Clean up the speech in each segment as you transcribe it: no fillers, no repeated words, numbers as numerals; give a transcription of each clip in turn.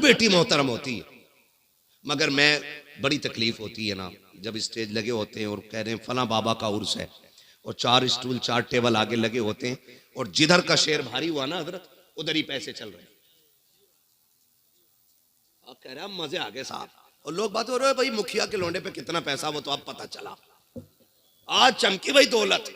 बेटी मोहतरम होती है, मगर मैं बड़ी तकलीफ होती है ना जब स्टेज लगे होते हैं और कह रहे हैं फला बाबा का उर्स है और 4 स्टूल 4 टेबल आगे लगे होते हैं और जिधर का शेर भारी हुआ ना हजरत उधर ही पैसे चल रहे हैं। कह रहे मजे आ गए साहब, और लोग बात हो रहे भाई मुखिया के लोंडे पे कितना पैसा, वो तो अब पता चला। आज चमकी भाई दौलत,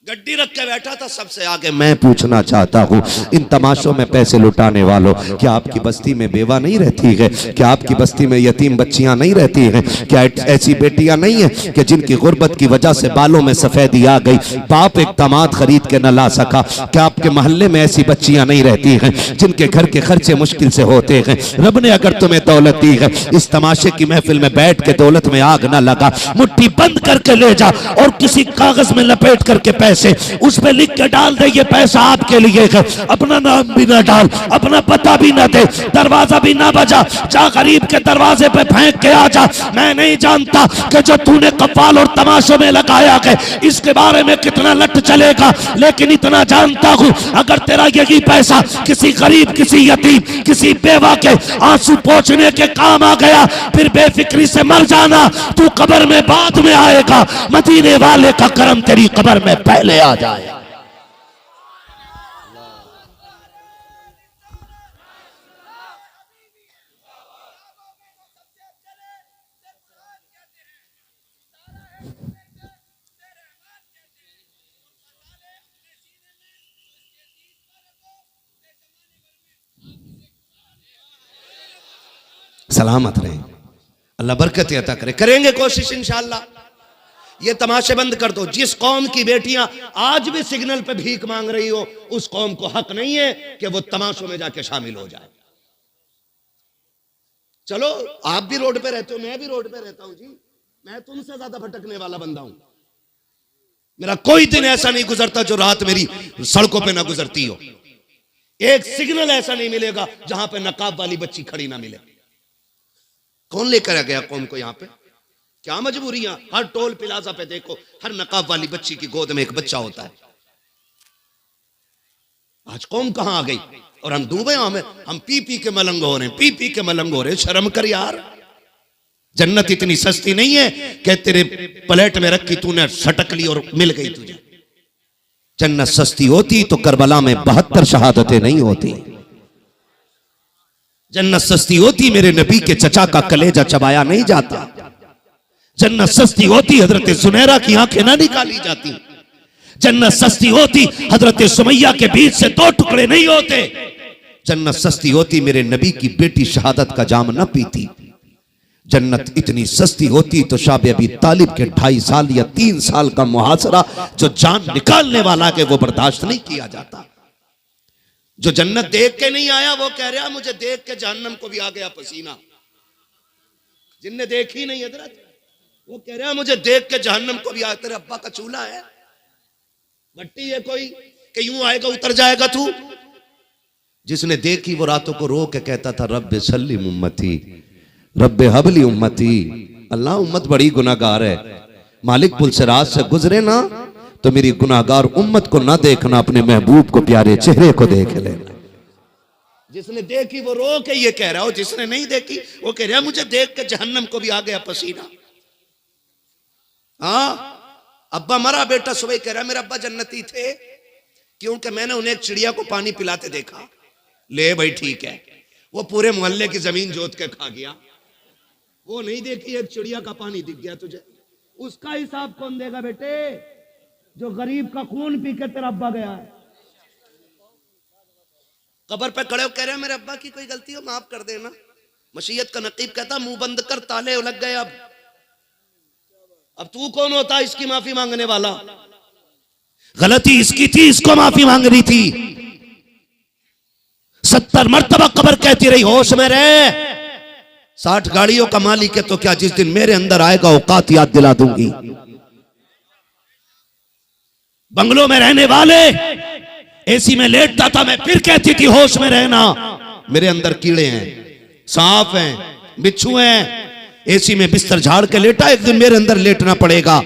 गड्डी रख के बैठा था सबसे आगे। मैं पूछना चाहता हूँ इन तमाशों में पैसे लुटाने वालों, क्या आपकी बस्ती में बेवा नहीं रहती है? क्या आपकी बस्ती में यतीम बच्चियां नहीं रहती हैं? क्या ऐसी बेटियां नहीं है कि जिनकी गुर्बत की वजह से बालों में सफेदी आ गई, बाप एक दामाद खरीद के न ला सका? क्या आपके मोहल्ले में ऐसी बच्चियां नहीं रहती हैं जिनके घर के खर्चे मुश्किल से होते हैं? रब ने अगर तुम्हें दौलत दी है, इस तमाशे की महफिल में बैठ के दौलत में आग न लगा, मुट्ठी बंद करके ले जा और किसी कागज में लपेट करके पैसे उस पे लिख के डाल दे, ये पैसा आपके लिए है। अपना नाम भी ना डाल, अपना पता भी ना दे, दरवाजा भी ना बजा, जा गरीब के दरवाजे पे फेंक के आ जा। मैं नहीं जानता कि जो तूने कव्वाल और तमाशों में लगाया है इसके बारे में कितना लट चलेगा, लेकिन इतना जानता हूं अगर तेरा यही पैसा किसी गरीब, किसी यतीम, किसी बेवा के आंसू पोंछने के काम आ गया, फिर बेफिक्री से मर जाना, तू कब्र में बाद में आएगा। मदीने वाले का करम तेरी कब्र में पहले आ जाए। सलामत रहे, अल्लाह बरकत अता करे। करेंगे कोशिश इंशाअल्लाह। ये तमाशे बंद कर दो। जिस कौम की बेटियां आज भी सिग्नल पे भीख मांग रही हो, उस कौम को हक नहीं है कि वो तमाशों में जाके शामिल हो जाए। चलो आप भी रोड पे रहते हो, मैं भी रोड पे रहता हूं जी, मैं तुमसे ज्यादा भटकने वाला बंदा हूं। मेरा कोई दिन ऐसा नहीं गुजरता जो रात मेरी सड़कों पे ना गुजरती हो। एक सिग्नल ऐसा नहीं मिलेगा जहां पे नकाब वाली बच्ची खड़ी ना मिले। कौन लेकर गया कौम को यहां पे? क्या मजबूरियां? हर टोल प्लाजा पे देखो, हर नकाब वाली बच्ची की गोद में एक बच्चा होता है। आज कौम कहां आ गई और हम डूबे हम पी पी के मलंग हो रहे हैं, पी पी के मलंग हो रहे हैं। शर्म कर यार, जन्नत इतनी सस्ती नहीं है कि तेरे प्लेट में रखी तूने सटक ली और मिल गई तुझे। जन्नत सस्ती होती तो करबला में 72 शहादतें नहीं होती। जन्नत सस्ती होती मेरे नबी के चचा का कलेजा चबाया नहीं जाता। जन्नत सस्ती होती हजरत सुनैरा की आंखें ना निकाली जाती। जन्नत सस्ती होती हजरत सुमैया के बीच से 2 टुकड़े नहीं होते। जन्नत सस्ती होती मेरे नबी की बेटी शहादत का जाम न पीती। जन्नत इतनी सस्ती होती तो शाह अबी तालिब के 2.5 साल या 3 साल का मुहासरा जो जान निकालने वाला है वो बर्दाश्त नहीं किया जाता। जो जन्नत देख के नहीं आया वो कह रहा मुझे देख के जहन्नम को भी आ गया पसीना। जिनने देखी नहीं हजरत वो कह रहा मुझे देख के जहन्नम को भी आ। तेरे अब्बा का चूल्हा है, भट्टी है कोई कि यूं आएगा उतर जाएगा तू? जिसने देखी वो रातों को रो के कहता था रब्बे सल्लिम उम्मती, रब्बे हबली उम्मती। अल्लाह उम्मत बड़ी गुनाहगार है, मालिक पुल से रात से गुजरे ना तो मेरी गुनाहगार उम्मत को ना देखना, अपने महबूब को प्यारे चेहरे को देख लेना। जिसने देखी वो रो के ये कह रहा हो, जिसने नहीं देखी वो कह रहा मुझे देख के जहन्नम को भी आ गया पसीना। हाँ अब्बा मरा, बेटा सुबह कह रहा मेरे अब्बा जन्नती थे क्योंकि मैंने उन्हें एक चिड़िया को पानी पिलाते देखा। ले भाई ठीक है, वो पूरे मोहल्ले की जमीन जोत के खा गया। वो नहीं देखी एक चिड़िया का पानी दिख गया तुझे, उसका हिसाब कौन देगा बेटे? जो गरीब का खून पी के तेरा अब्बा गया है। कब्र पे खड़े हो कह रहे मेरे अब्बा की कोई गलती हो माफ कर देना। मशीयत का नकीब कहता मुंह बंद कर, ताले लग गए। अब तू कौन होता इसकी माफी मांगने वाला? गलती इसकी थी, इसको माफी मांगनी थी। 70 मरतबा कब्र कहती रही होश में रहे। 60 गाड़ियों का मालिक है तो क्या जिस दिन मेरे अंदर आएगा औकात याद दिला दूंगी। बंगलों में रहने वाले एसी में लेटता था मैं, फिर कहती थी होश में रहना। मेरे अंदर कीड़े हैं, सांप हैं, बिच्छू हैं, एसी में बिस्तर झाड़ के लेटा, एक दिन मेरे अंदर लेटना पड़ेगा।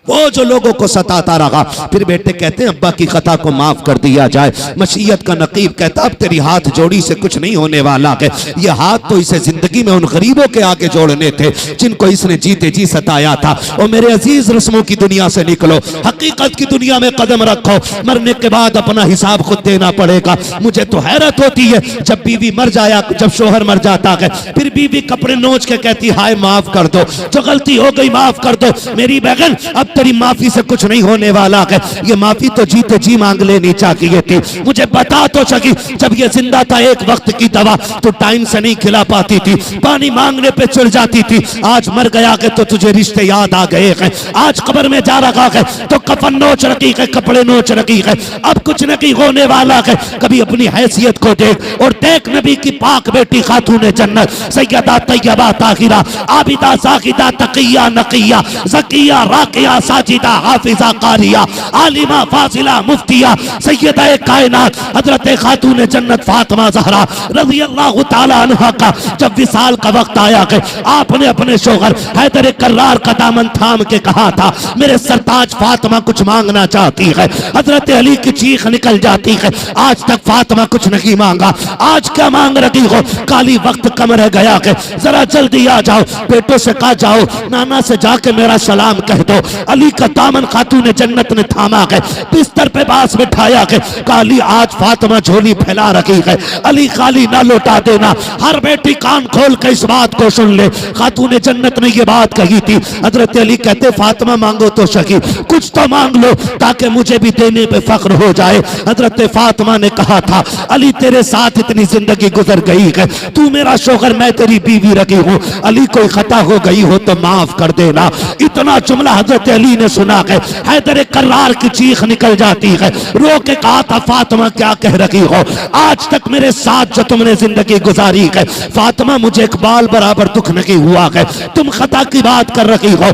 वो जो लोगों को सताता रहा, फिर बेटे कहते हैं अब्बा की खता को माफ कर दिया जाए। मशीयत का नकीब कहता अब तेरी हाथ जोड़ी से कुछ नहीं होने वाला है। ये हाथ तो इसे जिंदगी में उन गरीबों के आगे जोड़ने थे जिनको इसने जीते जी सताया था। और मेरे अजीज, रस्मों की दुनिया से निकलो, हकीकत की दुनिया में कदम रखो। मरने के बाद अपना हिसाब खुद देना पड़ेगा। मुझे तो हैरत होती है जब बीवी मर जाया, जब शोहर मर जाता है, फिर बीवी कपड़े नोच के कहती हाय माफ कर दो, जो गलती हो गई माफ कर दो। मेरी बहन, अब तेरी माफी से कुछ नहीं होने वाला है। ये माफी तो जीते जी मांग लेनी चाहिए थी। मुझे बता तो सकी, जब ये जिंदा था एक वक्त की दवा तो टाइम से नहीं खिला पाती थी, पानी मांगने पे चढ़ जाती थी। आज मर गया है तो तुझे रिश्ते याद आ गए हैं। आज कब्र में जा रखा है तो कफन नोच रखी है, कपड़े नोच रखी है। अब कुछ नहीं होने वाला है। कभी अपनी हैसियत को देख और देख नबी की पाक बेटी खातून जन्नत सैयदा तैयबा ताहिरा आबिदा साकिदा तकिया नकिया ज़किया राकिया साजिदा हाफिजा कारिया आलिमा फाजिला मुफ्तिया सैयदा कायनात हजरत खातून जन्नत फातिमा ज़हरा रज़ी अल्लाह तआला अन्हा का जब विसाल का वक्त आया है, आपने अपने शौहर हैदर कर्रार का दामन थाम के कहा था मेरे सरताज फातिमा कुछ मांगना चाहती है। हजरत अली की चीख निकल जाती है, आज तक फातिमा कुछ नहीं मांगा, आज क्या मांग रही हो? काली वक्त कम रह गया है, जरा जल्दी आ जाओ। बेटों से कहा जाओ नाना से जाके मेरा सलाम कह दो। अली का दामन खातून जन्नत ने थामा है, बिस्तर पे पास बिठाया है। काली आज फातिमा झोली फैला रखी है, अली खाली ना लौटा देना। हर बेटी कान खोल के इस बात को सुन ले, खातून जन्नत ने ये बात कही थी। हजरत अली कहते फातिमा मांगो तो सही, कुछ तो मांग लो ताकि मुझे भी देने पे फख्र हो जाए। हजरत फातिमा ने कहा था अली तेरे साथ इतनी जिंदगी गुजर गई है, तू मेरा शौहर मैं तेरी बीवी रखी हूँ, अली कोई खता हो गई हो तो माफ कर देना। इतना जुमला हजरत अली ने सुना है, हैदर कर्रार की चीख निकल जाती है। रो के कहा था फातिमा क्या कह रही हो? आज तक मेरे साथ जो तुमने जिंदगी गुजारी है फातिमा मुझे एक बाल बराबर दुख नहीं हुआ है। तुम खता की बात कर रही हो,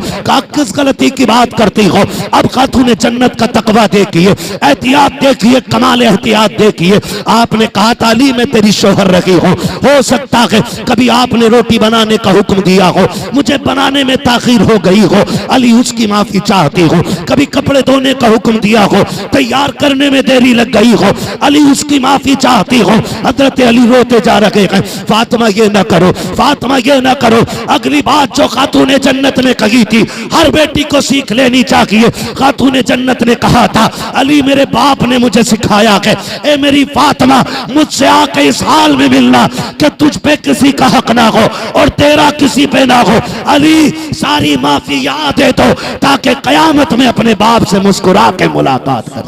किस गलती की बात करती हो? अब खातून जन्नत का तकवा देखिए, एहतियात देखिए, कमाल एहतियात देखिए। आपने कहा था अली मैं तेरी शौहर रखी हूँ, हो सकता है कभी आपने रोटी बनाने का हुक्म दिया हो, मुझे बनाने में ताखीर हो गई हो, अली उसकी माफी चाहती हूँ। कभी कपड़े धोने का हुक्म दिया हो, तैयार करने में देरी लग गई हो, अली उसकी माफी चाहती हूँ। हजरत अली रोते जा रहे हैं, फातिमा ये ना करो, फातिमा ये ना करो। अगली बात जो खातून जन्नत ने कही थी हर बेटी को सीख लेनी चाहिए। खातून जन्नत ने कहा था अली मेरे बाप ने मुझे सिखाया है, ए मेरी फातिमा मुझसे आके इस हाल में मिलना कि तुझ पे किसी का हक ना हो और तेरा किसी पे ना हो। अली सारी माफी याद दे दो ताकि कयामत में अपने बाप से मुस्कुरा के मुलाकात कर।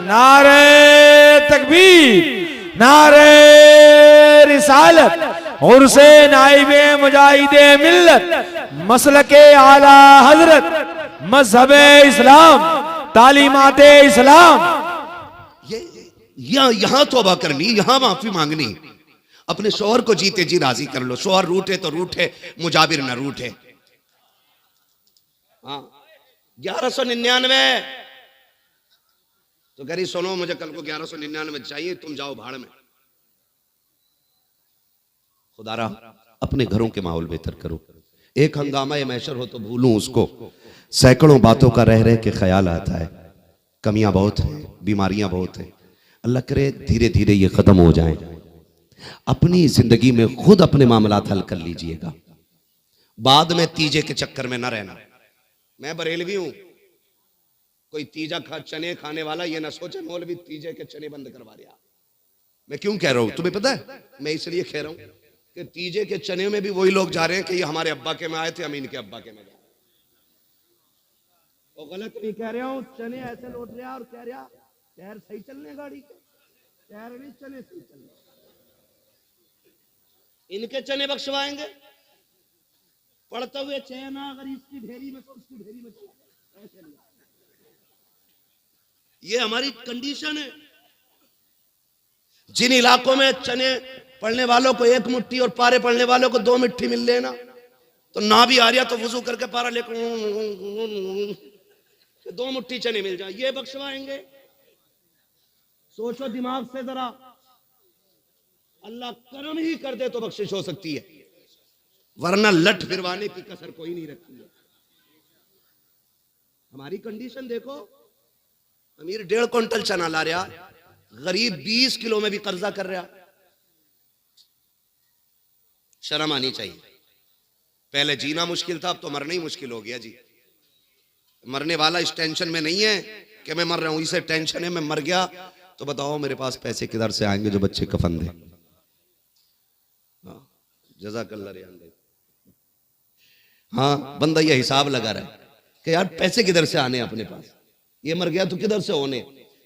नारे तकबीर, नारे रिसालत, उर्से नाइबे मुजाहिदे मिल्लत, मसलके आला हजरत, मजहबे इस्लाम, तालीमाते इस्लाम। यहाँ तौबा करनी, यहाँ माफी मांगनी। अपने शौहर को जीते जी राजी कर लो। शौहर रूठे तो रूठे, मुजाबिर न रूठे। हाँ 1199 तो कह रही सुनो मुझे कल को 1199 चाहिए, तुम जाओ भाड़ में। खुदारा अपने घरों के माहौल बेहतर करो। एक हंगामा मैशर हो तो भूलूं उसको, सैकड़ों बातों का रह रह के ख्याल आता है। कमियां बहुत हैं, बीमारियां बहुत हैं। अल्लाह करे धीरे धीरे ये खत्म हो जाए। अपनी जिंदगी में खुद अपने मामलात हल कर लीजिएगा, बाद में तीजे के चक्कर में ना रहना। मैं बरेलवी हूं, कोई तीजा चने खाने वाला ये ना सोचे मौलवी तीजे के चने बंद करवा दिया। मैं क्यों कह रहा हूं तुम्हें पता है? मैं इसलिए कह रहा हूं कि तीजे के चने में भी वही लोग जा रहे हैं कि ये हमारे अब्बा के में आए थे, हम इनके अब्बा के में गए। वो गलत नहीं कह रहा हूं, चने ऐसे लौट रहा और कह रहा टायर सही चलने गाड़ी के, टायर नहीं चने सही चलने, इनके चने बख्शवाएंगे। पढ़ते हुए चैन अगर इसकी ढेरी में तो उसकी ढेरी में ऐसे नहीं। ये हमारी कंडीशन है। जिन इलाकों में चने पढ़ने वालों को एक मुट्ठी और पारे पढ़ने वालों को 2 मुट्ठी मिल लेना, तो ना भी आ रहा तो वुजू करके पारा लेकर 2 मुट्ठी चने मिल जाए, ये बख्शवाएंगे। सोचो दिमाग से जरा, अल्लाह करम ही कर दे तो बख्शिश हो सकती है। वरना लठ फिरवाने की कसर कोई नहीं रखी है। हमारी कंडीशन देखो, अमीर 1.5 क्विंटल चना ला रहा, गरीब 20 किलो में भी कर्जा कर रहा। शर्म आनी चाहिए। पहले जीना मुश्किल था, अब तो मरना ही मुश्किल हो गया जी। मरने वाला इस टेंशन में नहीं है कि मैं मर रहा हूं, इसे टेंशन है मैं मर गया तो बताओ मेरे पास पैसे किधर से आएंगे जो बच्चे कफन दे। जज़ाकल्लाह रियान भाई। हाँ, बंदा ये हिसाब लगा रहा है कि यार पैसे किधर से आने अपने पास, ये मर गया तो किधर से होने।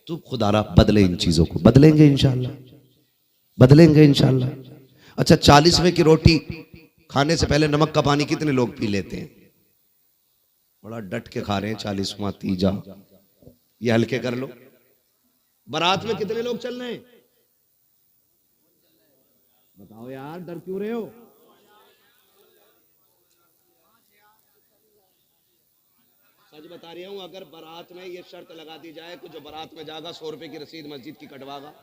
तू खुदारा बदले इन चीजों को, बदलेंगे इंशाल्लाह, बदलेंगे इंशाल्लाह। अच्छा, 40वें की रोटी खाने से पहले नमक का पानी कितने लोग पी लेते हैं? बड़ा डट के खा रहे हैं 40वां तीजा। ये हल्के कर लो। बारात में कितने लोग चल रहे हैं बताओ यार, डर क्यों रहे हो? सच बता रही हूं, अगर बारात में ये शर्त लगा दी जाए कि जो बारात में जाएगा 100 रुपए की रसीद मस्जिद की कटवागा।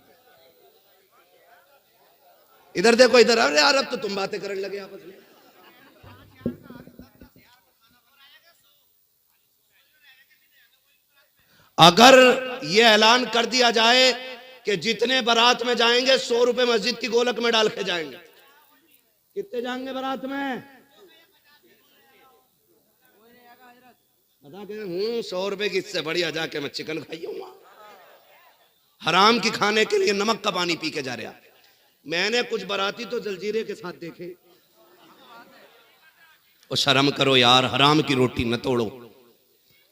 इधर देखो इधर, अरे यार अब तो तुम बातें करने लगे आपस में। अगर ये ऐलान कर दिया जाए कि जितने बारात में जाएंगे 100 रुपए मस्जिद की गोलक में डाल के जाएंगे, कितने जाएंगे बारात में? बता के 100 रुपए की, इससे बढ़िया जाके मैं चिकन खाइयूंगा। हराम की खाने के लिए नमक का पानी पी के जा रहा। मैंने कुछ बाराती तो जलजीरे के साथ देखे। और शर्म करो यार, हराम की रोटी न तोड़ो।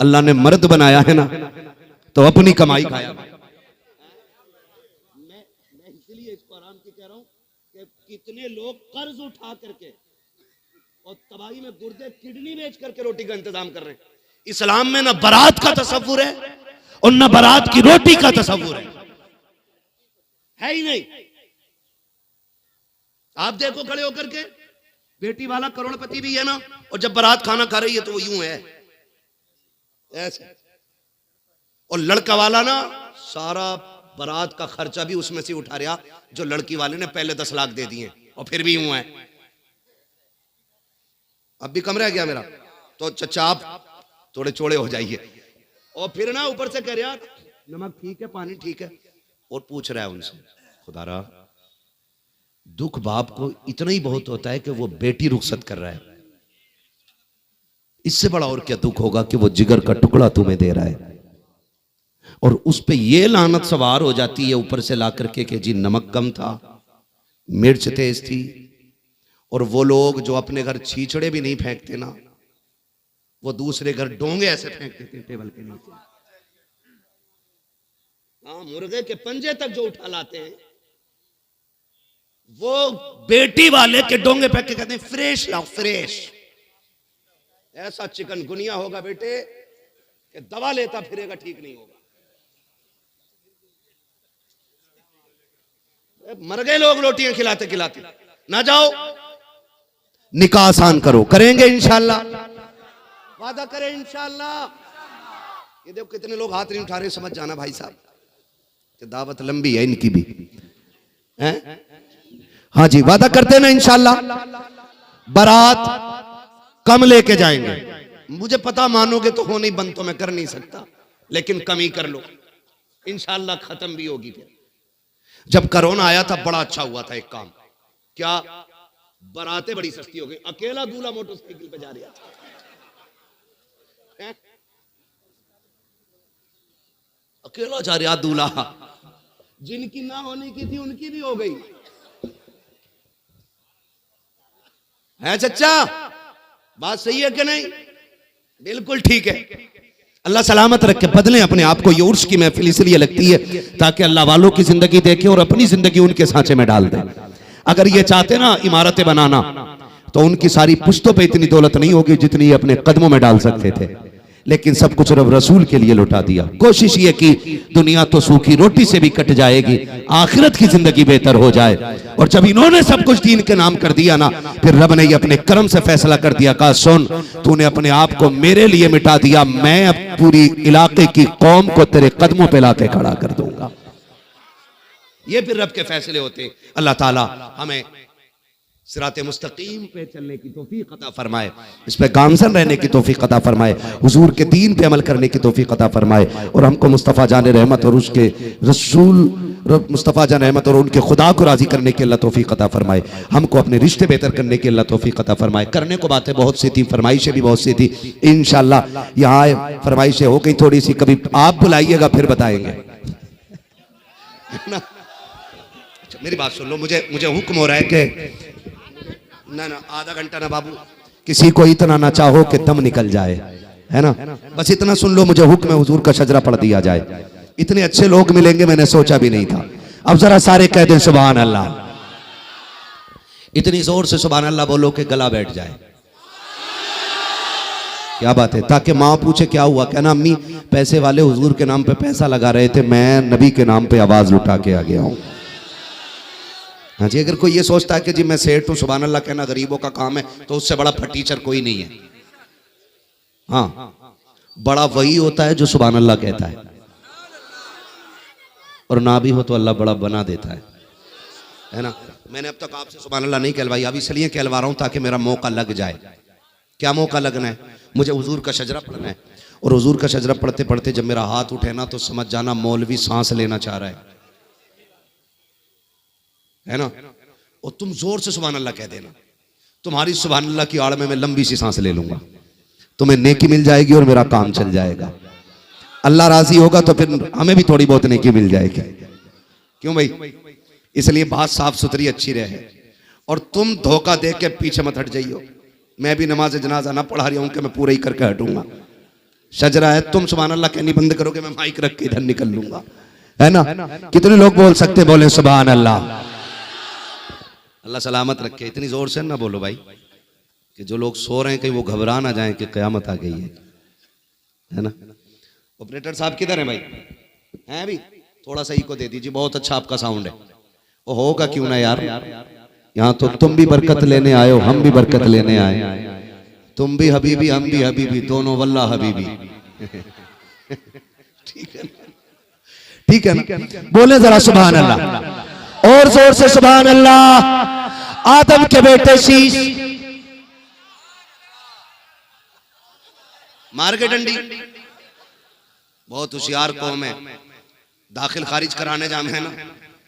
अल्लाह ने मर्द बनाया है ना, तो अपनी कमाई खाया। मैं इसलिए इसको हराम की कह रहा हूं कि कितने लोग कर्ज उठा करके और तबाही में गुर्दे किडनी बेच करके रोटी का इंतजाम कर रहे हैं। इस्लाम में ना बारात का तसव्वुर है और ना बारात की रोटी का तसव्वुर है ही नहीं। आप देखो खड़े होकर के, बेटी वाला करोड़पति भी है ना, और जब बारात खाना खा रही है तो वो यूं है ऐसे, और लड़का वाला ना सारा बारात का खर्चा भी उसमें से उठा रहा जो लड़की वाले ने पहले 10 लाख दे दिए, और फिर भी यूं है। अब भी कम रह गया मेरा, तो चचा आप थोड़े चौड़े हो जाइए। और फिर ना ऊपर से कह रहा नमक ठीक है, पानी ठीक है, और पूछ रहा है उनसे, खुदारा दुख बाप को इतना ही बहुत होता है कि वो बेटी रुखसत कर रहा है, इससे बड़ा और क्या दुख होगा कि वो जिगर का टुकड़ा तुम्हें दे रहा है। और उस पे ये लानत सवार हो जाती है ऊपर से ला करके कि जी नमक कम था, मिर्च तेज थी। और वो लोग जो अपने घर छीछड़े भी नहीं फेंकते ना, वो दूसरे घर डोंगे ऐसे फेंक देते टेबल के नीचे। हाँ, मुर्गे के पंजे तक जो उठा लाते हैं, वो बेटी वाले के डोंगे फेंक के कहते हैं फ्रेश लाओ फ्रेश। ऐसा चिकन गुनिया होगा बेटे कि दवा लेता फिरेगा, ठीक नहीं होगा। मर गए लोग रोटियां खिलाते खिलाते। ना जाओ, निकाह आसान करो, करेंगे इंशाल्लाह, वादा करें इंशाल्लाह। ये देखो कितने लोग हाथ नहीं उठा रहे, समझ जाना भाई साहब कि दावत लंबी है इनकी भी हैं। हाँ जी, वादा करते ना इंशाल्लाह। बारात कम लेके जाएंगे। मुझे पता मानोगे तो हो नहीं, बंद तो मैं कर नहीं सकता, लेकिन कम ही कर लो इंशाल्लाह, खत्म भी होगी। फिर जब कोरोना आया था बड़ा अच्छा हुआ था एक काम, क्या बारातें बड़ी सस्ती हो गई। अकेला दूल्हा मोटरसाइकिल पे जा रहा था, अकेला जा रहा दूल्हा, जिनकी ना होने की थी उनकी भी हो गई है। चच्चा बात सही है कि नहीं? बिल्कुल ठीक है। अल्लाह सलामत रखे, बदलें अपने आप को। ये उर्स की महफिल इसलिए लगती है ताकि अल्लाह वालों की जिंदगी देखे और अपनी जिंदगी उनके सांचे में डाल दे। अगर ये चाहते ना इमारतें बनाना, तो उनकी सारी पुश्तों पे इतनी दौलत नहीं होगी जितनी ये अपने कदमों में डाल सकते थे, लेकिन सब कुछ रब रसूल के लिए लौटा दिया। कोशिश ये की दुनिया तो सूखी रोटी से भी कट जाएगी, आखिरत की जिंदगी बेहतर हो जाए। और जब इन्होंने सब कुछ दीन के नाम कर दिया ना, फिर रब ने ये अपने कर्म से फैसला कर दिया, कहा सुन तूने अपने आप को मेरे लिए मिटा दिया, मैं अब पूरी इलाके की कौम को तेरे कदमों पे लाके खड़ा कर दूंगा। ये फिर रब के फैसले होते हैं। अल्लाह ताला हमें सिराते मुस्तकीम पे चलने की तौफीक अता फरमाए, इस पे गामजन रहने की तौफीक अता फरमाए, हुजूर के दीन पे अमल करने की तौफीक अता फरमाए, और हमको मुस्तफ़ा जान रहमत और उसके रसूल मुस्तफ़ा जान रहमत और उनके खुदा को राज़ी करने की अल्लाह तौफीक अता फरमाए, हमको अपने रिश्ते बेहतर करने की अल्लाह तौफीक अता फरमाए। करने को बातें बहुत सी थी, फरमाइशें भी बहुत सी थी, इंशाअल्लाह यहाँ आए फरमाइशें हो गई थोड़ी सी, कभी आप बुलाइएगा फिर बताएंगे ना। अच्छा, मेरी बात सुन लो, मुझे हुक्म हो रहा है कि ना आधा घंटा ना बाबू, किसी को इतना ना चाहो कि दम निकल जाए, है ना, बस इतना सुन लो, मुझे हुक्म है हुजूर का शजरा पढ़ दिया जाए। इतने अच्छे लोग मिलेंगे मैंने सोचा भी नहीं था। अब जरा सारे कह दें सुभान अल्लाह, इतनी जोर से सुभान अल्लाह बोलो कि गला बैठ जाए। क्या बात है, ताकि माँ पूछे क्या हुआ, कहना अम्मी पैसे वाले हुजूर के नाम पे पैसा लगा रहे थे, मैं नबी के नाम पे आवाज लुटा के आ गया हूं। हाँ जी, अगर कोई ये सोचता है कि जी मैं सेठ हूं, सुभान अल्लाह कहना गरीबों का काम है, तो उससे बड़ा फटीचर कोई नहीं है। हाँ, बड़ा वही होता है जो सुभान अल्लाह कहता है, और ना भी हो तो अल्लाह बड़ा बना देता है ना। मैंने अब तक आपसे सुभान अल्लाह नहीं कहलवाई, अब इसलिए कहलवा रहा हूं ताकि मेरा मौका लग जाए। क्या मौका लगना है, मुझे हुजूर का शजरा पढ़ना है, और हुजूर का शजरा पढ़ते पढ़ते जब मेरा हाथ उठे ना, तो समझ जाना मौलवी सांस लेना चाह रहा है ना, और तुम जोर से सुभान अल्लाह कह देना, तुम्हारी सुभान अल्लाह की आड़ में मैं लंबी सी सांस ले लूंगा, तुम्हें नेकी मिल जाएगी और मेरा काम चल जाएगा। अल्लाह राजी होगा तो फिर हमें भी थोड़ी बहुत नेकी मिल जाएगी। क्यों भाई, इसलिए बात साफ सुथरी अच्छी रहे, और तुम धोखा दे के पीछे मत हट जाइयो। मैं भी नमाज जनाजा ना पढ़ा रही हूं कि मैं पूरा ही करके हटूंगा। शजरा है, तुम सुभान अल्लाह कहनी बंद करोगे, मैं माइक रख के इधर निकल लूंगा, है ना। कितने लोग बोल सकते, बोले सुभान अल्लाह। अल्लाह सलामत रखे। इतनी जोर से ना बोलो भाई कि जो लोग सो रहे हैं कहीं वो घबरा ना जाएं कि क़यामत आ गई है ना। ऑपरेटर साहब किधर हैं भाई, हैं अभी? थोड़ा सा इको दे दीजिए, बहुत अच्छा आपका साउंड है। वो होगा क्यों ना यार, यहाँ तो तुम भी बरकत लेने आए हो, हम भी बरकत लेने आए, तुम भी हबीबी हम भी हबीबी, दोनों वल्लाह हबीबी। ठीक है, ठीक है ना, बोले जरा सुभान अल्लाह, और जोर से सुभान अल्लाह। आदम के बेटे शीश, मार के डंडी, बहुत होशियार कौम है, दाखिल खारिज कराने जाम है ना।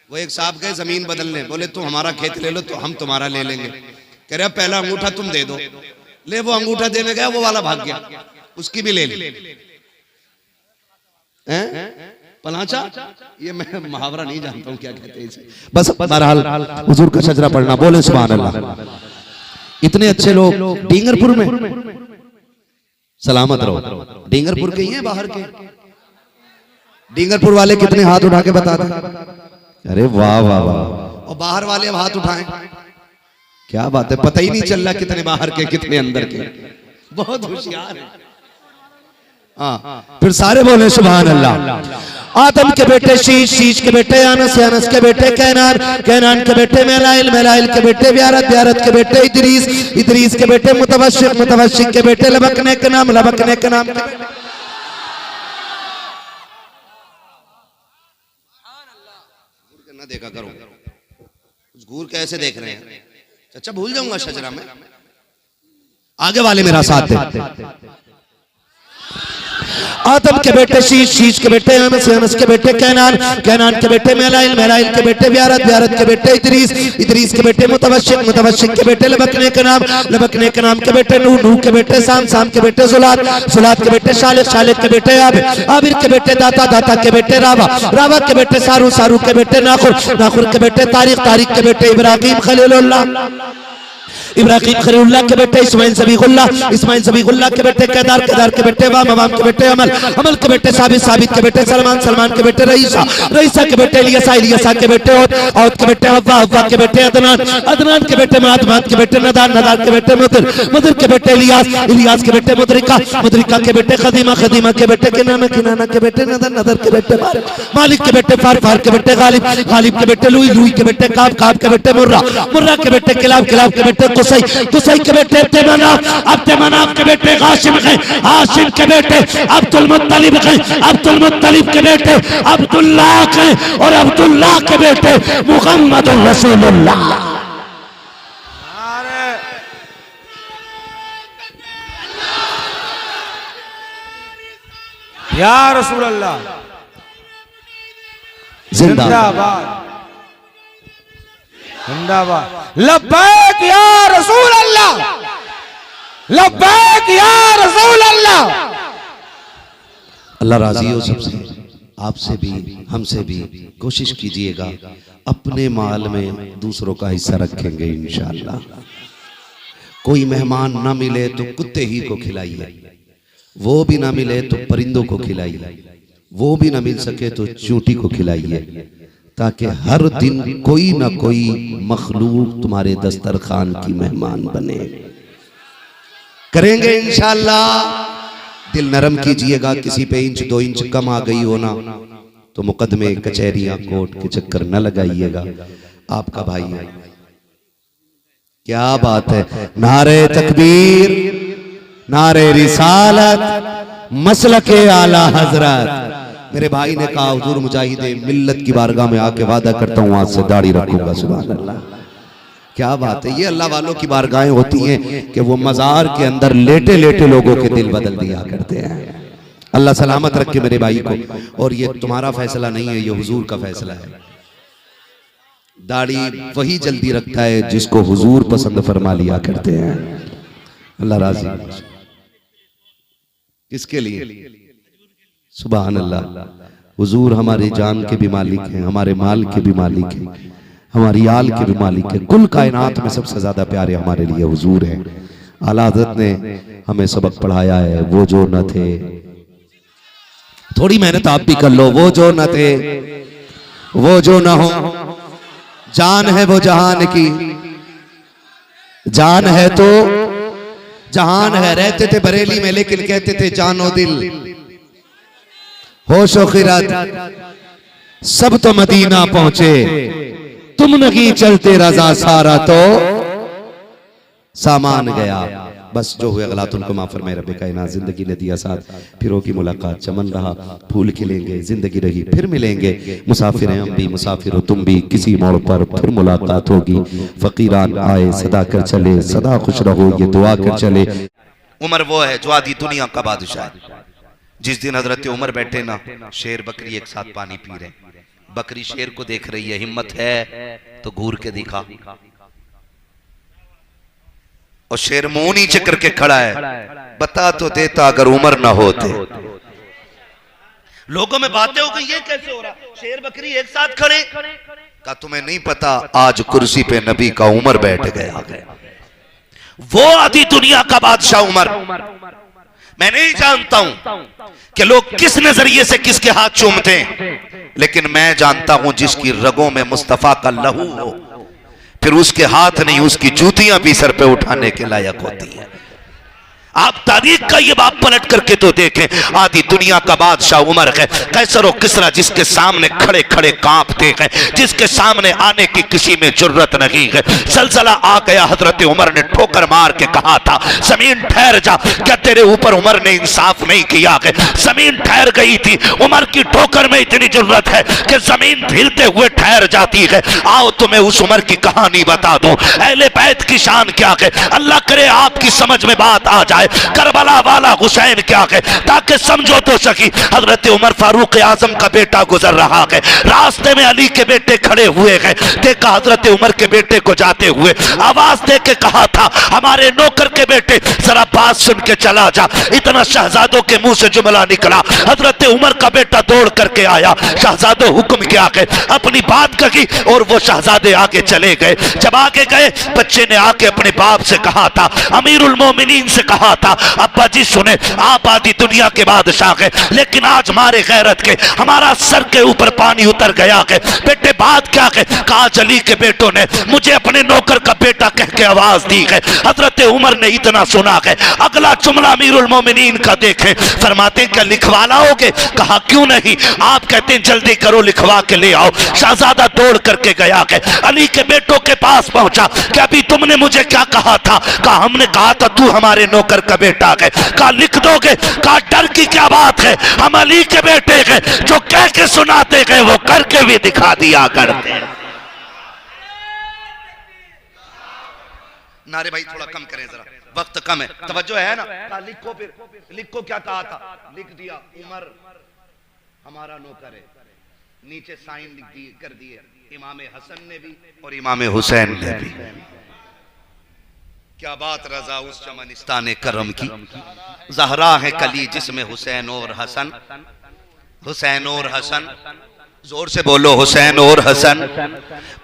वो एक साहब गए जमीन बदलने, बोले तुम हमारा खेत ले लो तो हम तुम्हारा ले लेंगे। कह रहे पहला अंगूठा तुम दे दो, ले वो अंगूठा देने गया, वो वाला भाग गया, उसकी भी ले ली। पलाचा, ये मैं मुहावरा नहीं जानता हूँ क्या कहते हैं इसे। बस बहरहाल हुजूर का शजरा पढ़ना, बोले सुभान अल्लाह। इतने अच्छे लोग डींगरपुर में, सलामत रहो। डींगरपुर के ही हैं, बाहर के? डींगरपुर वाले कितने हाथ उठा के बता दें? अरे वाह वाह वाह। और बाहर वाले अब हाथ उठाएं, क्या बात है, पता ही नहीं चल रहा कितने बाहर के कितने अंदर के, बहुत होशियार है। हाँ, फिर सारे बोले सुभान अल्लाह। आदम के बेटे शीश, शीश के बेटे अनस, अनस के बेटे कैनान, कैनान के बेटे मेलाइल, मेलाइल के बेटे ब्यारत, ब्यारत के बेटे इदरीस, इदरीस के बेटे मुतवशिक, मुतवशिक के बेटे लबकने के नाम, लबकने के नाम ना देखा करो, घूर कैसे देख रहे हैं। अच्छा भूल जाऊंगा शजरा में, आगे वाले मेरा साथ दे। आदम के बेटे शीश, शीश के बेटे अनस, अनस के बेटे कैनान, कैनान के बेटे मेलाइल, मेलाइल के बेटे ब्यारत, ब्यारत के बेटे इदरीस, इदरीस के बेटे मुतवशिक, मुतवशिक के बेटे लबकने के नाम, लबकने के नाम के बेटे नूह, नूह के बेटे साम, साम के बेटे जुलात, जुलात के बेटे शालिक, शालिक के बेटे आबिर, आबिर के बेटे दाता, दाता के बेटे रावा, रावा के बेटे सारू, सारू के बेटे नाखुर, नाखुर के बेटे तारिक, तारिक के बेटे इब्राहिम खलीलुल्लाह, इब्राहिम खलीलुल्लाह के बेटे इस्माइल ज़बीहुल्लाह, इस्माइल ज़बीहुल्लाह के बेटे केदार, केदार के बेटे वाम, वाम के बेटे अमल, अमल के बेटे साबित, साबित के बेटे सलमान, सलमान के बेटे रईसा, रईसा के बेटे इलियासा, इलियासा के बेटे औद, औद के बेटे हव्वा, हव्वा के बेटे अदनान, अदनान के बेटे माद, माद के बेटे नदान, नदान के बेटे मुदर, मुदर के बेटे इलियास, इलियास के बेटे मुदरिका, मुदरिका के बेटे खदीमा, खदीमा के बेटे किनाना, किनाना के बेटे नदर, नदर के बेटे मालिक, मालिक के बेटे फार, फार के बेटे गालिब, गालिब के बेटे लुई, लुई के बेटे काब, काब के बेटे मुर्रा, मुर्रा के बेटे किलाब, किलाब के बेटे कुसै, कुसै के बेटे अब्दुमनाफ, अब्दुमनाफ के बेटे हाशिम हैं, हाशिम के बेटे अब्दुल मुत्तलिब हैं, अब्दुल मुत्तलिब के बेटे अब्दुल्लाह हैं, और अब्दुल्लाह के बेटे मुहम्मद रसूलुल्लाह। या रसूल अल्लाह, जिंदाबाद जिंदाबाद। लब्बैक या रसूल अल्लाह, लब्बैक या रसूल अल्लाह। अल्लाह राजी हो सबसे, आपसे भी हमसे भी। कोशिश कीजिएगा अपने माल में दूसरों का हिस्सा रखेंगे इंशाअल्लाह। कोई मेहमान ना मिले तो कुत्ते ही को खिलाइए, वो भी ना मिले तो परिंदों को खिलाइए, वो भी ना मिल सके तो चूंटी को खिलाइए, ताकि हर दिन कोई ना कोई मखलूक तुम्हारे दस्तरखान की मेहमान बने। करेंगे इंशाअल्लाह। दिल नरम कीजिएगा, किसी पे इंच 2 इंच कम आ गई हो ना तो मुकदमे कचहरियां कोर्ट के चक्कर न लगाइएगा। आपका भाई है। क्या बात है। नारे तकबीर, नारे रिसालत, मसलके आला हजरत। मेरे भाई ने कहा हुजूर मुजाहिदे मिल्लत की बारगाह में आके वादा करता हूँ आज से दाढ़ी रखूंगा। सुभान अल्लाह, क्या बात है। ये अल्लाह वालों की बारगाहें होती हैं कि वो मजार के अंदर लेटे लेटे लोगों के दिल बदल दिया करते हैं। अल्लाह सलामत रखे मेरे भाई को। और ये तुम्हारा फैसला नहीं है, ये हुजूर का फैसला है। दाढ़ी वही जल्दी रखता है जिसको हुजूर पसंद फरमा लिया करते हैं। अल्लाह राजी। किसके लिए? सुभान अल्लाह। हुजूर हमारी जान के भी मालिक हैं, हमारे माल के भी मालिक हैं, हमारी आल के भी मालिक है। कुल कायनात में सबसे ज्यादा प्यारे हमारे लिए हुजूर हैं। आला हज़रत ने हमें सबक पढ़ाया है, वो जो न थे। थोड़ी मेहनत आप भी कर लो। वो जो न थे, वो जो न हो, जान है वो जहान की, जान है तो जहान है। रहते थे बरेली में लेकिन कहते थे जानो दिल, होशो खिरत सब तो मदीना पहुंचे, तुम नहीं चलते रजा सारा तो सामान गया। बस जो हुए गलत उनको माफ फरमाए रब्बे कायनात। जिंदगी ने दिया साथ, फिरों की मुलाकात चमन रहा, फूल खिलेंगे, जिंदगी रही फिर मिलेंगे। मुसाफिर हैं हम भी, मुसाफिर हो तुम भी, किसी मोड़ पर फिर मुलाकात होगी। फकीरान आए सदा कर चले, सदा खुश रहो ये दुआ कर चले। उमर वो है जो आधी दुनिया का बादशाह है। जिस दिन हजरत उमर बैठे ना, शेर बकरी एक साथ पानी पी रहे। बकरी शेर को देख रही है, हिम्मत है तो घूर के दिखा। और शेर मुंह नीचे करके खड़ा है, बता तो देता अगर उमर ना होते। लोगों में बातें हो गई, ये कैसे हो रहा, शेर बकरी एक साथ खड़े। का तुम्हें नहीं पता आज कुर्सी पे नबी का उमर बैठ गया। वो आधी दुनिया का बादशाह उमर। मैं नहीं जानता हूं कि लोग किस नजरिए से किसके हाथ चूमते हैं, लेकिन मैं जानता हूं जिसकी रगों में मुस्तफा का लहू हो, फिर उसके हाथ नहीं उसकी जूतियां भी सर पे उठाने के लायक होती हैं। आप तारीख का ये बाप पलट करके तो देखें। आधी दुनिया का बादशाह उमर है। कैसर और किसरा जिसके सामने खड़े खड़े कांपते हैं, जिसके सामने आने की किसी में जुर्रत नहीं है। जलजला आ गया, हजरत उमर ने ठोकर मार के कहा था जमीन ठहर जा। क्या तेरे ऊपर उमर ने इंसाफ नहीं किया है? जमीन ठहर गई थी। उमर की ठोकर में इतनी जुर्रत है कि जमीन हिलते हुए ठहर जाती है। आओ तुम्हें उस उमर की कहानी बता दूं। अहले बैत की शान क्या है, अल्लाह करे आपकी समझ में बात आ जाए। करबला वाला हुसैन क्या है, ताकि समझो तो सकी। हजरत उमर फारूक आजम का बेटा गुजर रहा है, रास्ते में अली के बेटे खड़े हुए हैं। देखा हजरत उमर के बेटे को जाते हुए, आवाज दे के कहा था हमारे नौकर के बेटे जरा बात सुन के चला जा। इतना शहजादों के मुंह से जुमला निकला। हजरत उमर का बेटा दौड़ करके आया, शहजादो हुक्म क्या है, अपनी बात कही और वो शहजादे आगे चले गए। जब आगे गए, बच्चे ने आके अपने बाप से कहा था, अमीरुल मोमिनीन से कहा था, अब्बा जी सुने, आप आधी दुनिया के बादशाह हैं, लेकिन आज मारे गैरत के हमारा सर के ऊपर पानी उतर गया है। बेटे बात क्या है? कहा अली के बेटों ने मुझे अपने नौकर का बेटा कह के आवाज दी है। हजरत उमर ने इतना सुना है। अगला जुमला अमीरुल मोमिनीन का देखें, फरमाते क्या लिखवा लाओगे? कहा क्यों नहीं, आप कहते हैं जल्दी करो लिखवा के ले आओ। शहजादा दौड़ करके गया है, अली के बेटों के पास पहुंचा। क्या अभी तुमने मुझे क्या कहा था? कहा हमने कहा था तू हमारे नौकर का बेटा है। कहा लिख दोगे? कहा डर की क्या बात है, हम अली के बेटे हैं, जो कह के सुनाते गए वो करके भी दिखा दिया करते। नारे भाई थोड़ा कम करें जरा, वक्त कम है, तवज्जो है ना। कहा लिखो, फिर लिखो, क्या कहा था, लिख दिया उमर हमारा नौकर है, नीचे साइन लिख दिए कर दिए इमाम हसन ने भी और इमाम हुसैन ने भी। क्या बात रजा उस चमनिस्तान करम की, जहरा है कली जिसमें हुसैन और हसन, हुसैन और हसन, जोर से बोलो हुसैन और हसन।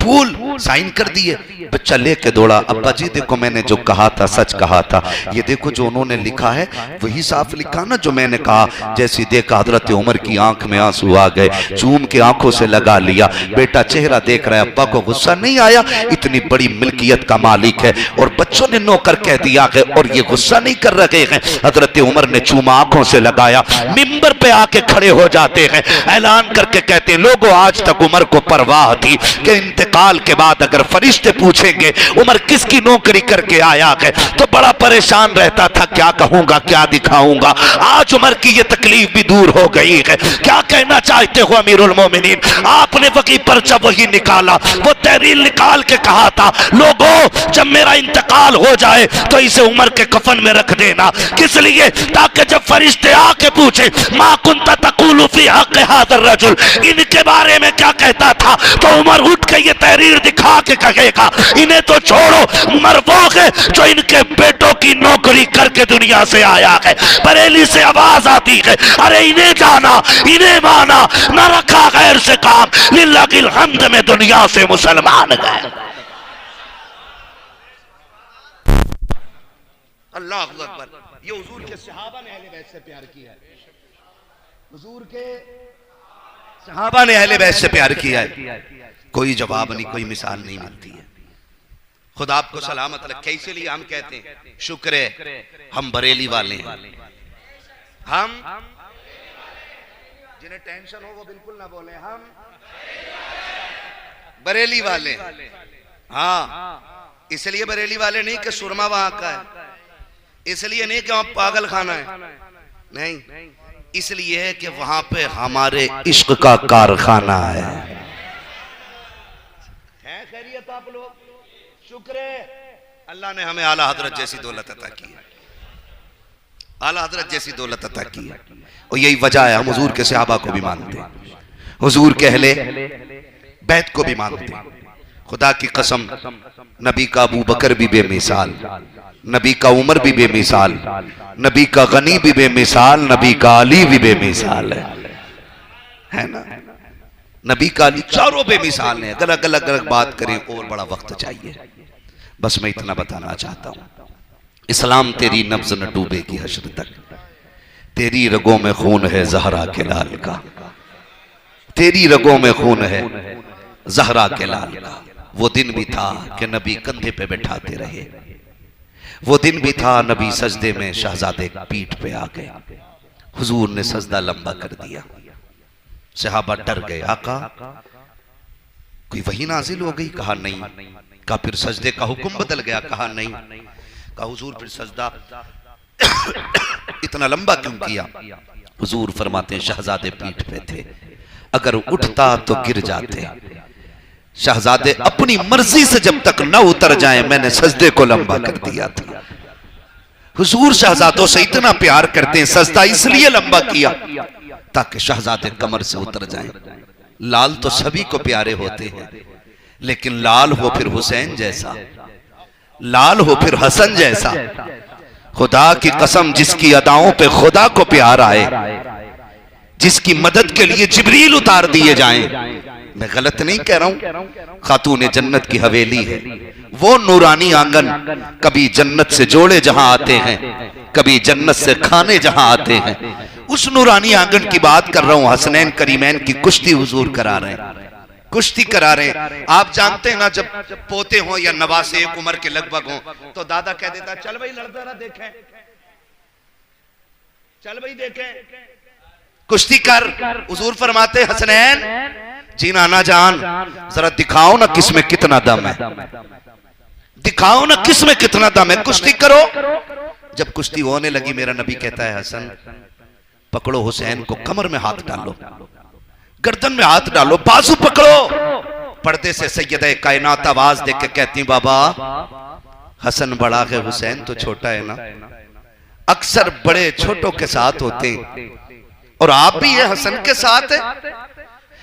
फूल साइन कर दिए, बच्चा लेके दौड़ा, अब्बा जी देखो मैंने जो कहा था सच कहा था, ये देखो जो उन्होंने लिखा है वही साफ लिखा ना जो मैंने कहा। जैसी देखा हजरत उमर की आंख में आंसू आ गए, चूम के आंखों से लगा लिया। बेटा चेहरा देख रहा है, अब्बा को गुस्सा नहीं आया, इतनी बड़ी मिल्कियत का मालिक है और बच्चों ने नौकर कह दिया है और ये गुस्सा नहीं कर रहे हैं। हजरत उमर ने चूमा आंखों से लगाया, मिंबर पे आके खड़े हो जाते हैं, ऐलान करके कहते हैं लोगों आज तक उमर को परवाह थी कि इंतकाल के बाद अगर फरिश्ते पूछेंगे उमर किसकी नौकरी करके आया है तो बड़ा परेशान रहता था, क्या कहूंगा क्या दिखाऊंगा। आज उमर की ये तकलीफ भी दूर हो गई है। क्या कहना चाहते हो अमीरुल मोमिनीन? आपने वकी पर्चा वही निकाला, वो तहरीर निकाल के कहा था लोगों जब मेरा इंतकाल हो जाए तो इसे उमर के कफन में रख देना, किस लिए? ताकि जब फरिश्ते आके पूछे मा कुंता तक़ूलु फी हक़ हाज़ा रजुल, इनके बारे में क्या कहता था, तो उमर उठ के ये तहरीर दिखा के कहेगा इन्हें तो छोड़ो, उमर वो है जो इनके बेटों की नौकरी करके दुनिया से आया है। बरेली से आवाज आती है अरे इन्हें जाना इन्हें माना, न रखा गैर से काम, लिल्लाहिल हम्द में दुनिया से मुसलमान गए। अल्लाह अकबर। ये हुजूर के सहाबा ने अहले बैत से प्यार किया है, हुजूर के सहाबा ने अहले बैत से प्यार किया है। कोई जवाब नहीं, कोई मिसाल नहीं मिलती है। खुदा आपको सलामत रखे। इसीलिए हम कहते हैं शुक्र है हम बरेली वाले हैं। हम जिन्हें टेंशन हो वो बिल्कुल ना बोले, हम बरेली वाले। हाँ, इसलिए बरेली वाले नहीं कि सुरमा वहां का है, इसलिए नहीं कि वहां पागल खाना है, नहीं, इसलिए है कि वहां पे हमारे इश्क का कारखाना है। खैरियत आप लोग? शुक्र है अल्लाह ने हमें आला हजरत जैसी दौलत अता की है, आला हजरत जैसी दौलत अता की है। और यही वजह है हम हुजूर के सहाबा को भी मानते हैं, हुजूर के अहले बैत को भी मानते हैं। खुदा की कसम नबी का अबू बकर भी बेमिसाल, नबी का उमर भी बेमिसाल, नबी का गनी भी बेमिसाल, नबी का अली भी बेमिसाल है ना। नबी का अली चारों बेमिसाल हैं। अगर अलग अलग बात करें और बड़ा वक्त चाहिए, बस मैं इतना बताना चाहता हूं, इस्लाम तेरी नब्ज न डूबेगी हश्र तक, तेरी रगों में खून है जहरा के लाल का, तेरी रगों में खून है जहरा के लाल का। वो दिन भी था कि नबी कंधे पे बैठाते रहे, वो दिन भी था नबी सजदे में शहजादे पीठ पे आ गए, हुजूर ने सजदा लंबा कर दिया, सहाबा डर गए, आका कोई वही नाजिल हो गई? कहा नहीं। कहा फिर सजदे का हुक्म बदल गया? कहा नहीं। कहा हुजूर फिर सजदा इतना लंबा क्यों किया? हुजूर फरमाते शहजादे पीठ पे थे, अगर उठता तो गिर जाते, शहजादे अपनी मर्जी से जब तक न उतर जाए मैंने सजदे को लंबा कर दिया था। हुजूर शहजादों से इतना प्यार करते हैं, सजदा इसलिए लंबा किया ताकि शहजादे कमर से उतर जाएं। लाल तो सभी को प्यारे होते हैं, लेकिन लाल हो फिर हुसैन जैसा, लाल हो फिर हसन जैसा। खुदा की कसम जिसकी अदाओं पे खुदा को प्यार आए, जिसकी मदद के लिए जिब्रील उतार दिए जाएं, मैं गलत नहीं कह रहा हूं, खातून जन्नत की हवेली है, वो नूरानी आंगन कभी जन्नत से जोड़े जहां आते हैं, कभी जन्नत से खाने जहां आते हैं, उस नूरानी आंगन की बात कर रहा हूं। हसनैन करीमैन की कुश्ती हुजूर करा रहे हैं, कुश्ती करा रहे हैं। आप जानते हैं ना, जब पोते हो या नवासे एक उम्र के लगभग हो तो दादा कह देता चल भाई लड़ता रहा, देखें, चल भाई देखें, कुश्ती कर। हुजूर फरमाते हसनैन जी नाना जान जरा दिखाओ ना किसमें कितना दम है, दिखाओ ना किसमें कितना दम है, कुश्ती करो। जब कुश्ती होने लगी मेरा नबी कहता है हसन पकड़ो हुसैन को, कमर में हाथ डालो, गर्दन में हाथ डालो, बाजू पकड़ो। पर्दे से सैयदा कायनात आवाज देके कहती बाबा हसन बड़ा है, हुसैन तो छोटा है ना। अक्सर बड़े छोटों के साथ होते हैं, और आप भी ये हसन के साथ है,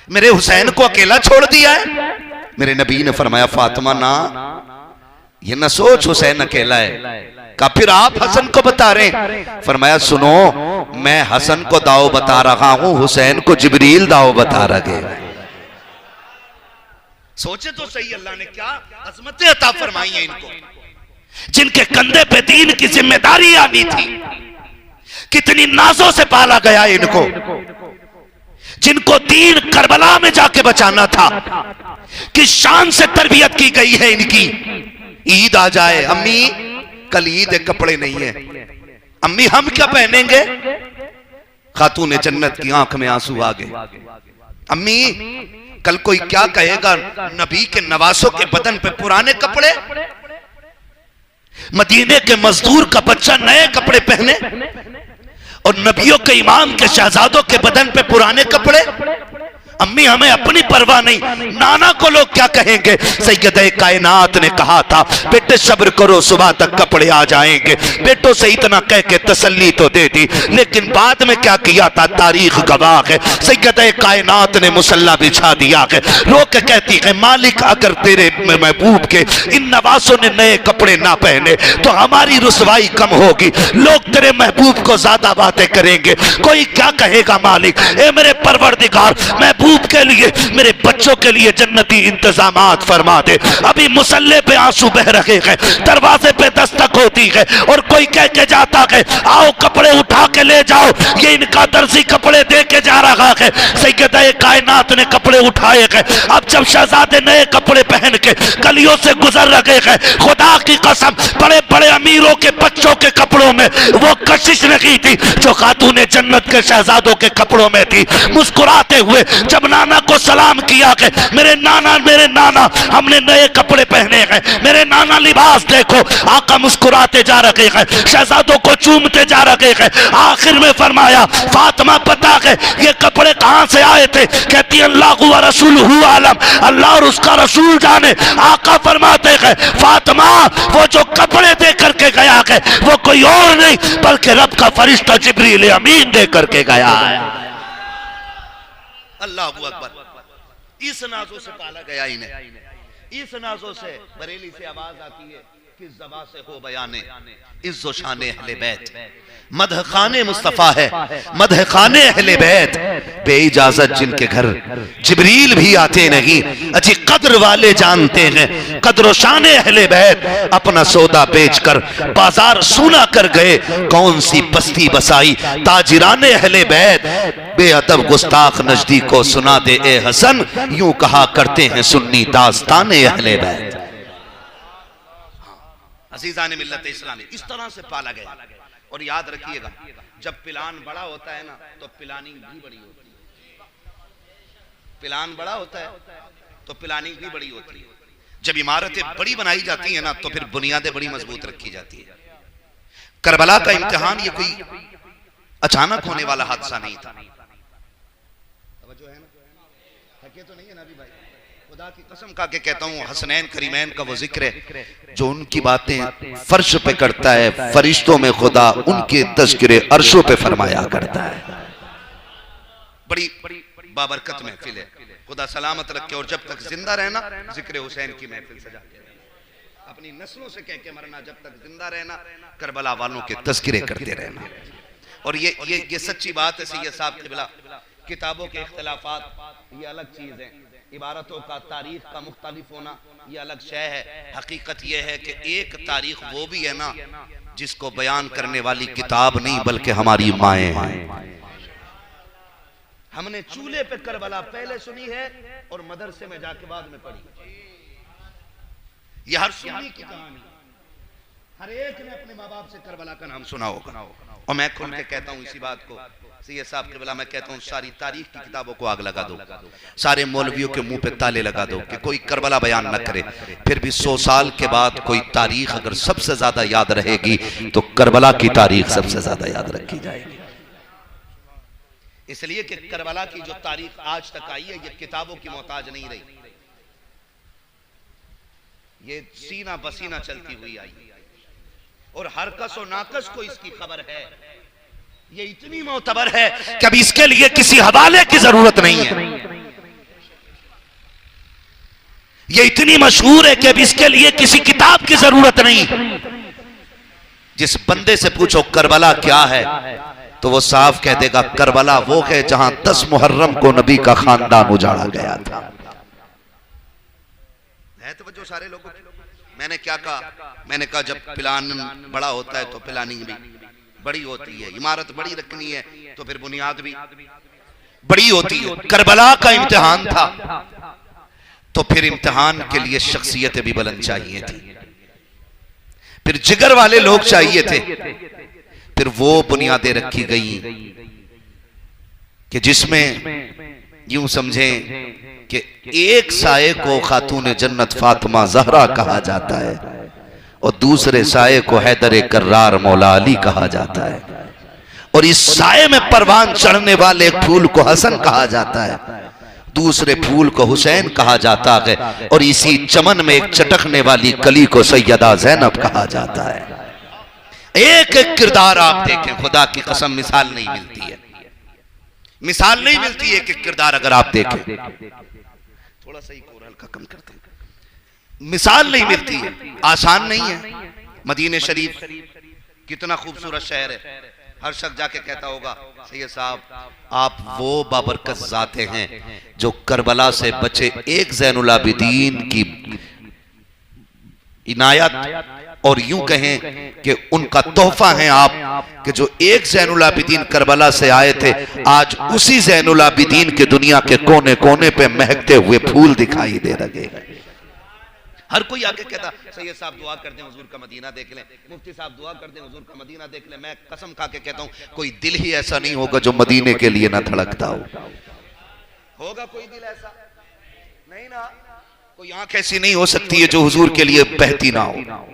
मेरे हुसैन को अकेला छोड़ दिया है। मेरे नबी ने फरमाया फातिमा ना, ये ना सोच हुसैन अकेला है। कहा फिर आप हसन को बता रहे? फरमाया सुनो, मैं हसन को दाव बता रहा हूं, हुसैन को जिब्रील दाव बता रहे। सोचे तो सही, अल्लाह ने क्या अजमतें अता फरमाई है इनको, जिनके कंधे पे दीन की जिम्मेदारी आनी थी। कितनी नाजों से पाला गया इनको, जिनको दीन करबला में जाके बचाना था, किस शान से तरबियत की गई है इनकी। ईद आ जाए, अम्मी कल ईद है, कपड़े नहीं है, अम्मी हम क्या पहनेंगे? खातून जन्नत की आंख में आंसू आ गए। अम्मी कल कोई क्या कहेगा, नबी के नवासों के बदन पे पुराने कपड़े, मदीने के मजदूर का बच्चा नए कपड़े पहने, और नबियों के इमाम के शहजादों के बदन पे पुराने कपड़े। अम्मी हमें अपनी परवाह नहीं, नाना को लोग क्या कहेंगे? सैयद कायनात ने कहा था बेटे सब्र करो, सुबह तक कपड़े आ जाएंगे। बेटों से इतना कह के तसल्ली तो दे दी, लेकिन बाद में क्या किया था तारीख गवाह है। सैयद कायनात ने मुसल्ला बिछा दिया है, रो के कहती है मालिक अगर तेरे महबूब के इन नवासों ने नए कपड़े ना पहने तो हमारी रुसवाई कम होगी, लोग तेरे महबूब को ज्यादा बातें करेंगे, कोई क्या कहेगा मालिक। ए मेरे परवरदिगार, महबूब के लिए, मेरे बच्चों के लिए जन्नती इंतजामात फरमा दे। अभी मुसल्ले पे आंसू बह रहे हैं, दरवाजे पे दस्तक होती है, और कोई कह के जाता है आओ कपड़े उठा के ले जाओ, ये इनका दर्जी कपड़े दे के जा रहा है। सैयद कायनात ने कपड़े उठाए हैं। अब जब शहजादे नए कपड़े पहन के गलियों से गुजर रहे हैं, खुदा की कसम बड़े बड़े अमीरों के बच्चों के कपड़ों में वो कशिश नहीं थी जो खातून जन्नत के शहजादों के कपड़ों में थी। मुस्कुराते हुए जब नाना को सलाम किया कि मेरे नाना हमने नए कपड़े पहने हैं, मेरे नाना लिबास देखो। आका मुस्कुराते जा रहे हैं, शहजादों को चूमते जा रहे हैं। आखिर में फरमाया फातिमा पता है ये कपड़े कहां से आए थे? कहती अल्लाह व रसूलुहु आलम, अल्लाह और उसका रसूल जाने। आका फरमाते हैं फातिमा वो जो कपड़े दे करके गया है वो कोई और नहीं बल्कि रब का फरिश्ता जिब्रील अमीन दे करके गया है। अल्लाह अकबर। इस नाजों से पाला गया इन्हें, इस नाजों से बरेली से आवाज आती है किस ज़बान से हो बयाने इज्जो शान अहले बैत। मदह खाने मुस्तफ़ा है, मदह खाने अहले बैत, बे इजाजत जिनके घर जिब्रील भी आते नहीं। अच्छी कद्र वाले जानते हैं कद्र शान अहले बैत। अपना सौदा बेचकर बाजार सूना कर गए, कौन सी बस्ती बसाई ताजिराने अहले बैत। बेअदब गुस्ताख नजदीको सुना दे ए हसन, यूं कहा करते हैं सुन्नी दास्ताने अहले बैत। अजीजान मिल्लत इस्लामी इस तरह से पाला गया। और याद रखिएगा जब पिलान बड़ा होता है ना तो पिलानिंग भी बड़ी होती है। पिलान बड़ा होता है तो पिलानिंग भी बड़ी होती है। जब इमारतें बड़ी बनाई जाती है ना तो फिर बुनियादें बड़ी मजबूत रखी जाती है। करबला का इम्तिहान ये कोई अचानक होने वाला हादसा नहीं था। थके तो नहीं है ना अभी भाई? खुदा की कसम खा के कहता हूँ हसनैन करीमैन का वो जिक्र है जो उनकी बातें फर्श पे करता है, फरिश्तों में खुदा उनके तज़किरे अर्शों पे फरमाया करता है। बड़ी बाबरकत महफिल है, खुदा सलामत रखे। और जब तक जिंदा रहना जिक्र हुसैन की महफिल सजाते रहना, अपनी नस्लों से कह के मरना, जब तक जिंदा रहना करबला वालों के तज़किरे करते रहना। और ये सच्ची बात है सैयद साहब क़िबला, किताबों के इख्तिलाफात ये अलग चीज है, इबारतों का तारीख का मुख्तलिफ होना ये अलग शय है। हकीकत ये है कि एक तारीख वो भी है ना जिसको बयान करने वाली किताब नहीं बल्कि हमारी माएँ हैं। हमने चूल्हे पे करबला पहले सुनी है और मदरसे में जाके बाद में पढ़ी। ये हर सुन्नी की कहानी, हर एक ने अपने माँ बाप से करबला का नाम सुना होगा। और मैं खुल के कहता हूँ इसी बात को सैयद साहब क़िबला, मैं कहता हूँ सारी तारीख की किताबों को आग लगा दो, सारे मौलवियों के मुंह पे ताले लगा दो कि कोई करबला बयान न करे। फिर भी 100 साल के बाद कोई तारीख अगर सबसे ज्यादा याद रहेगी तो करबला की तारीख सबसे ज्यादा याद रखी जाएगी। इसलिए कि करबला की जो तारीख आज तक आई है ये किताबों की मोहताज नहीं रही, ये सीना बसीना चलती हुई आई। और हरकस और नाकस को इसकी खबर है। ये इतनी मोतबर है कि अब इसके लिए किसी हवाले की जरूरत नहीं है। ये इतनी मशहूर है कि अब इसके लिए किसी किताब की जरूरत नहीं। जिस बंदे से पूछो करबला क्या है तो वो साफ कह देगा करबला वो है जहां 10 मुहर्रम को नबी का खानदान उजाड़ा गया था। है तो जो सारे लोगों, मैंने क्या कहा? मैंने कहा जब प्लान बड़ा होता है तो प्लानिंग भी बड़ी होती है। इमारत बड़ी रखनी है तो फिर बुनियाद भी बड़ी होती है। करबला का इम्तिहान था तो फिर इम्तिहान के लिए शख्सियतें भी बुलंद चाहिए थी, फिर जिगर वाले लोग चाहिए थे, फिर वो बुनियादें रखी गई कि जिसमें यूं समझें कि एक साये को खातून जन्नत फातिमा जहरा कहा जाता है और दूसरे साये को हैदर कर्रार मौला अली कहा जाता है, और इस साये में परवान चढ़ने वाले एक फूल को हसन कहा जाता है, दूसरे फूल को हुसैन कहा जाता है, और इसी चमन में एक चटकने वाली कली को सैयदा ज़ैनब कहा जाता है। एक एक किरदार आप देखें, खुदा की कसम मिसाल नहीं मिलती है, मिसाल नहीं मिलती। एक एक किरदार अगर आप देखें, थोड़ा सा हल्का कम करते हैं, मिसाल नहीं मिलती है। आसान नहीं है। मदीने शरीफ कितना खूबसूरत शहर है। हर शख्स जाके कहता होगा सैयद साहब आप वो बाबरकत जाते हैं जो करबला से बचे एक ज़ैनुल आबिदीन की इनायत और यूं कहें कि उनका तोहफा है आप, कि जो एक ज़ैनुल आबिदीन करबला से आए थे, आज उसी ज़ैनुल आबिदीन के दुनिया के कोने कोने पे महकते हुए फूल दिखाई दे रहे हैं। हर कोई आके कहता सैयद साहब दुआ कर दें हुजूर का मदीना देख लें, मुफ्ती साहब दुआ कर दें हुजूर का मदीना देख लें। मैं कसम खा के कहता हूं कोई दिल ही ऐसा नहीं होगा जो मदीने के लिए ना धड़कता हो। होगा कोई दिल ऐसा? नहीं ना। कोई आंख ऐसी नहीं हो सकती है जो हुजूर के लिए बहती ना हो।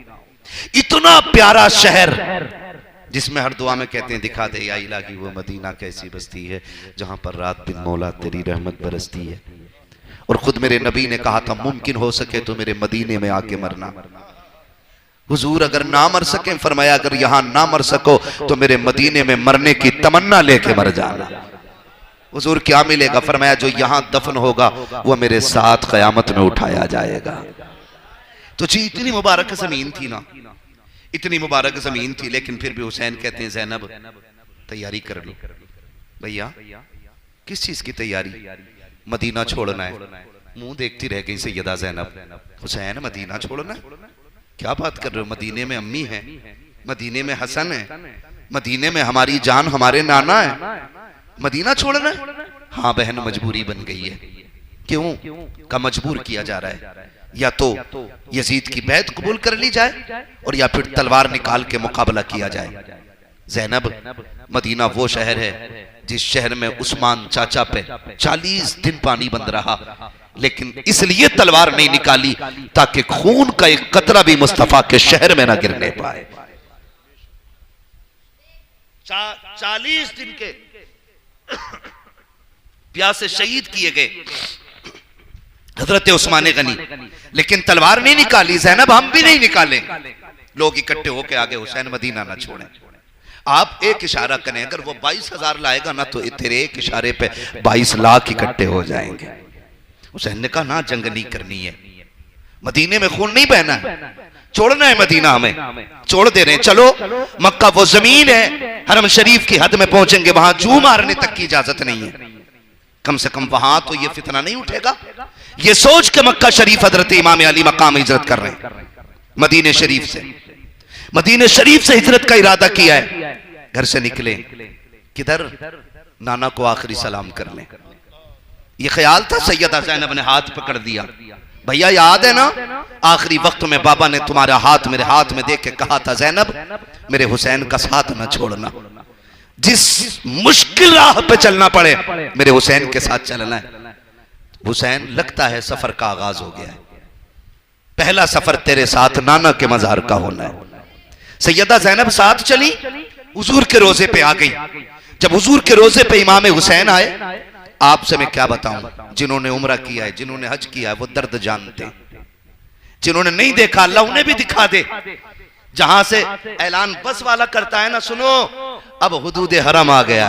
इतना प्यारा शहर जिसमें हर दुआ में कहते हैं दिखा दे या इलाही वो मदीना कैसी बस्ती है जहां पर रात दिन मौला तेरी रहमत बरसती है। और खुद मेरे नबी ने कहा था मुमकिन हो सके तो मेरे मदीने में आके मरना। हुजूर अगर ना मर सके, फरमाया अगर यहां ना मर सको तो मेरे मदीने में मरने की तमन्ना लेके मर जाना। हुजूर क्या मिलेगा? फरमाया जो यहां दफन होगा वो मेरे साथ कयामत में उठाया जाएगा। तो जी इतनी मुबारक जमीन थी ना, इतनी मुबारक जमीन थी, लेकिन फिर भी हुसैन कहते हैं ज़ैनब तैयारी कर लो। भैया किस चीज की तैयारी? मदीना छोड़ना है। मुंह देखती रह गई सैयदा ज़ैनब, हुसैन मदीना छोड़ना है? क्या बात कर रहे हो? मदीने में अम्मी है, मदीने में हसन है, मदीने में हमारी जान हमारे नाना है, मदीना छोड़ना है? हाँ बहन मजबूरी बन गई है। क्यों का मजबूर किया जा रहा है? या तो यजीद की बैत कबूल कर ली जाए और या फिर तलवार निकाल के मुकाबला किया जाए। ज़ैनब मदीना वो शहर है जिस शहर में उस्मान चाचा पे 40 दिन पानी बंद रहा, लेकिन इसलिए तलवार नहीं निकाली ताकि खून का एक कतरा भी मुस्तफा के शहर में ना गिरने पाए। 40 दिन के प्यासे शहीद किए गए हजरत उस्मान गनी, लेकिन तलवार नहीं निकाली। ज़ैनब हम भी नहीं निकालें। लोग इकट्ठे होकर आगे हुसैन मदीना ना छोड़ें। आप एक इशारा करें, अगर वो 22,000 लाएगा ना तो तेरे एक इशारे पे 22 लाख इकट्ठे हो जाएंगे। हुसैन ने कहा ना जंग नहीं करनी है, मदीने में खून नहीं बहना है, छोड़ना है मदीना, हमें छोड़ दे रहे हैं। चलो मक्का वो जमीन है, हरम शरीफ की हद में पहुंचेंगे, वहां जू मारने तक की इजाजत नहीं है। कम से कम वहां तो ये फितना नहीं उठेगा। ये सोच के मक्का शरीफ हजरत इमाम अली मकाम हिजरत कर रहे हैं। मदीने शरीफ से, मदीने शरीफ से हिजरत का इरादा किया है। घर से निकले किधर? नाना को आखिरी सलाम कर लें। ये ख्याल था। सैयदा ज़ैनब ने हाथ पकड़ दिया। भैया याद है ना आखिरी वक्त में बाबा ने तुम्हारा हाथ मेरे हाथ में देख के कहा था ज़ैनब मेरे हुसैन का साथ न छोड़ना, जिस मुश्किल राह पे चलना पड़े मेरे हुसैन के साथ चलना है। हुसैन लगता है सफर का आगाज हो गया है। पहला सफर तेरे साथ नाना के मज़ार का होना है। सैयदा ज़ैनब साथ चली, हुजूर के रोजे पे आ गई। जब हुजूर के रोजे पे इमाम हुसैन आए, आपसे मैं क्या बताऊं, जिन्होंने उम्रा किया है, जिन्होंने हज किया है, वो दर्द जानते हैं। जिन्होंने नहीं देखा अल्लाह उन्हें भी दिखा दे। जहां से ऐलान बस वाला करता है ना, सुनो अब हुदूद हरम आ गया,